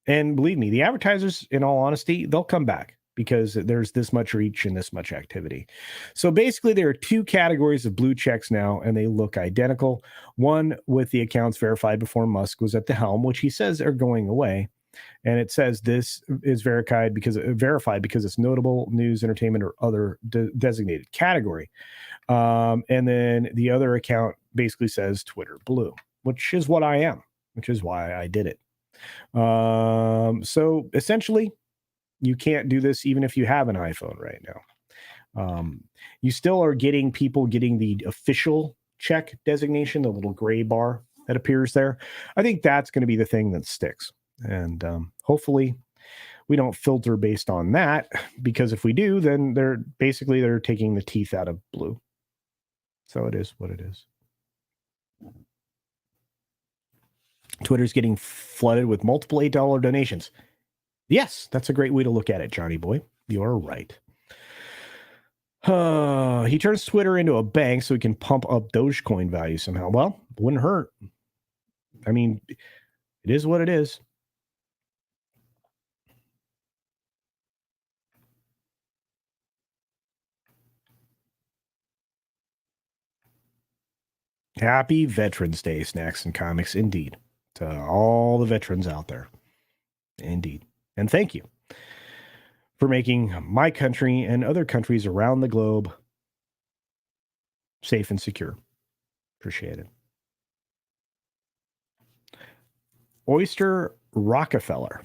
And believe me, the advertisers, in all honesty, they'll come back because there's this much reach and this much activity. So basically, there are two categories of blue checks now, and they look identical. One with the accounts verified before Musk was at the helm, which he says are going away. And it says this is verified because it's notable, news, entertainment, or other designated category. And then the other account basically says Twitter Blue, which is what I am, which is why I did it. So essentially, you can't do this even if you have an iPhone right now. You still are getting people getting the official check designation, the little gray bar that appears there. I think that's going to be the thing that sticks. And hopefully we don't filter based on that, because if we do, then they're taking the teeth out of blue. So it is what it is. Twitter's getting flooded with multiple $8 donations. Yes, that's a great way to look at it, Johnny boy. You're right. He turns Twitter into a bank so he can pump up Dogecoin value somehow. Well, wouldn't hurt. I mean, It is what it is. Happy Veterans Day, Snacks and Comics, indeed, to all the veterans out there. Indeed. And thank you for making my country and other countries around the globe safe and secure. Appreciate it. Oyster Rockefeller.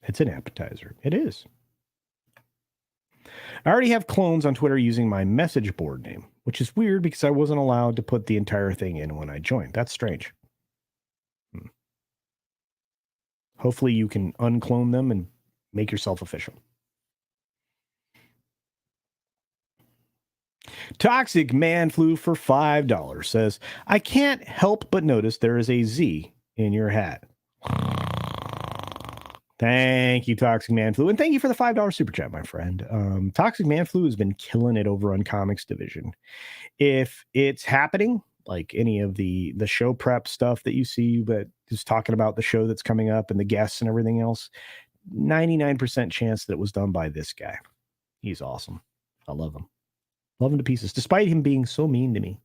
It's an appetizer. It is. I already have clones on Twitter using my message board name, which is weird because I wasn't allowed to put the entire thing in when I joined. That's strange. Hopefully you can unclone them and make yourself official. Toxic Man Flu for $5 says, I can't help but notice there is a Z in your hat. Thank you, Toxic Man Flu. And thank you for the $5 super chat, my friend. Toxic Man Flu has been killing it over on Comics Division. If it's happening, like any of the show prep stuff that you see, but just talking about the show that's coming up and the guests and everything else, 99% chance that it was done by this guy. He's awesome. I love him. Love him to pieces, despite him being so mean to me.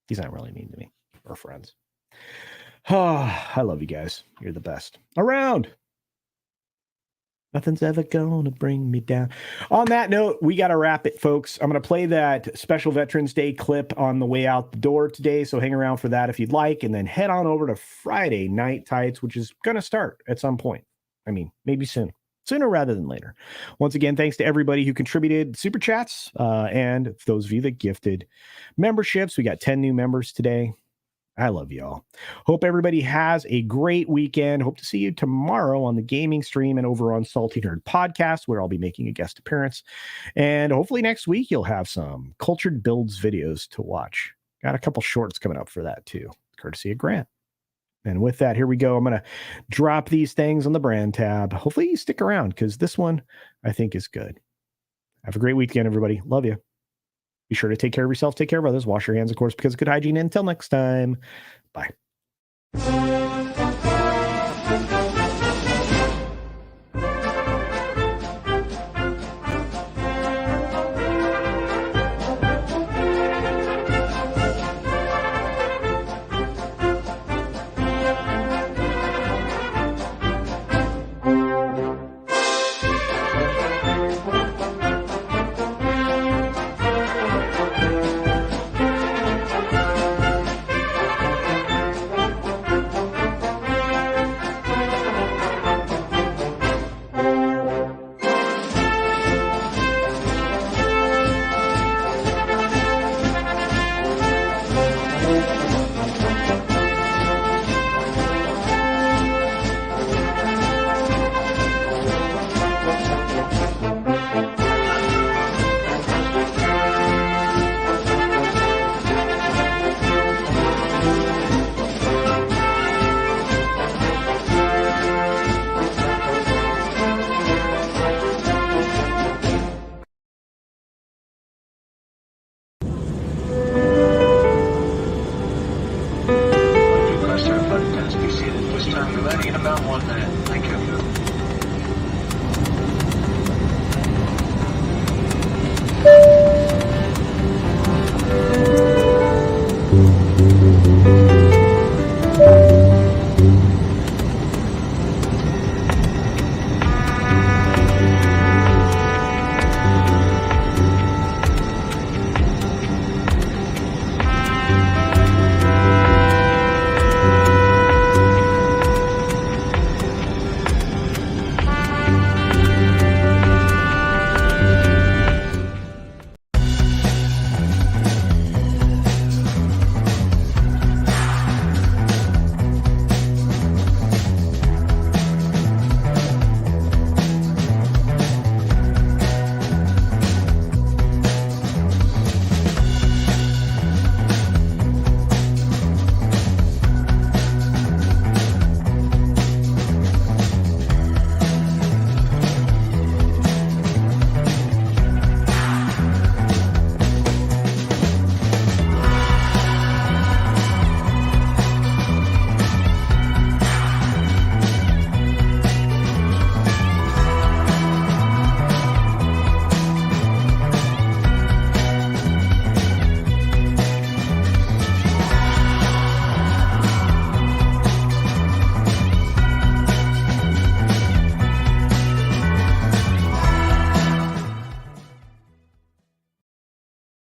He's not really mean to me. We're friends. I love you guys. You're the best around. Nothing's ever gonna bring me down. On that note, we got to wrap it, folks. I'm going to play that special Veterans Day clip on the way out the door today, so hang around for that if you'd like, and then head on over to Friday Night Tights, which is going to start at some point. I mean, maybe soon. Sooner rather than later. Once again, thanks to everybody who contributed super chats and those of you that gifted memberships. We got 10 new members today. I love y'all. Hope everybody has a great weekend. Hope to see you tomorrow on the gaming stream and over on Salty Nerd Podcast, where I'll be making a guest appearance. And hopefully next week you'll have some Cultured Builds videos to watch. Got a couple shorts coming up for that too, courtesy of Grant. And with that, here we go. I'm going to drop these things on the brand tab. Hopefully you stick around because this one I think is good. Have a great weekend, everybody. Love you. Be sure to take care of yourself, take care of others, wash your hands, of course, because of good hygiene. Until next time, bye.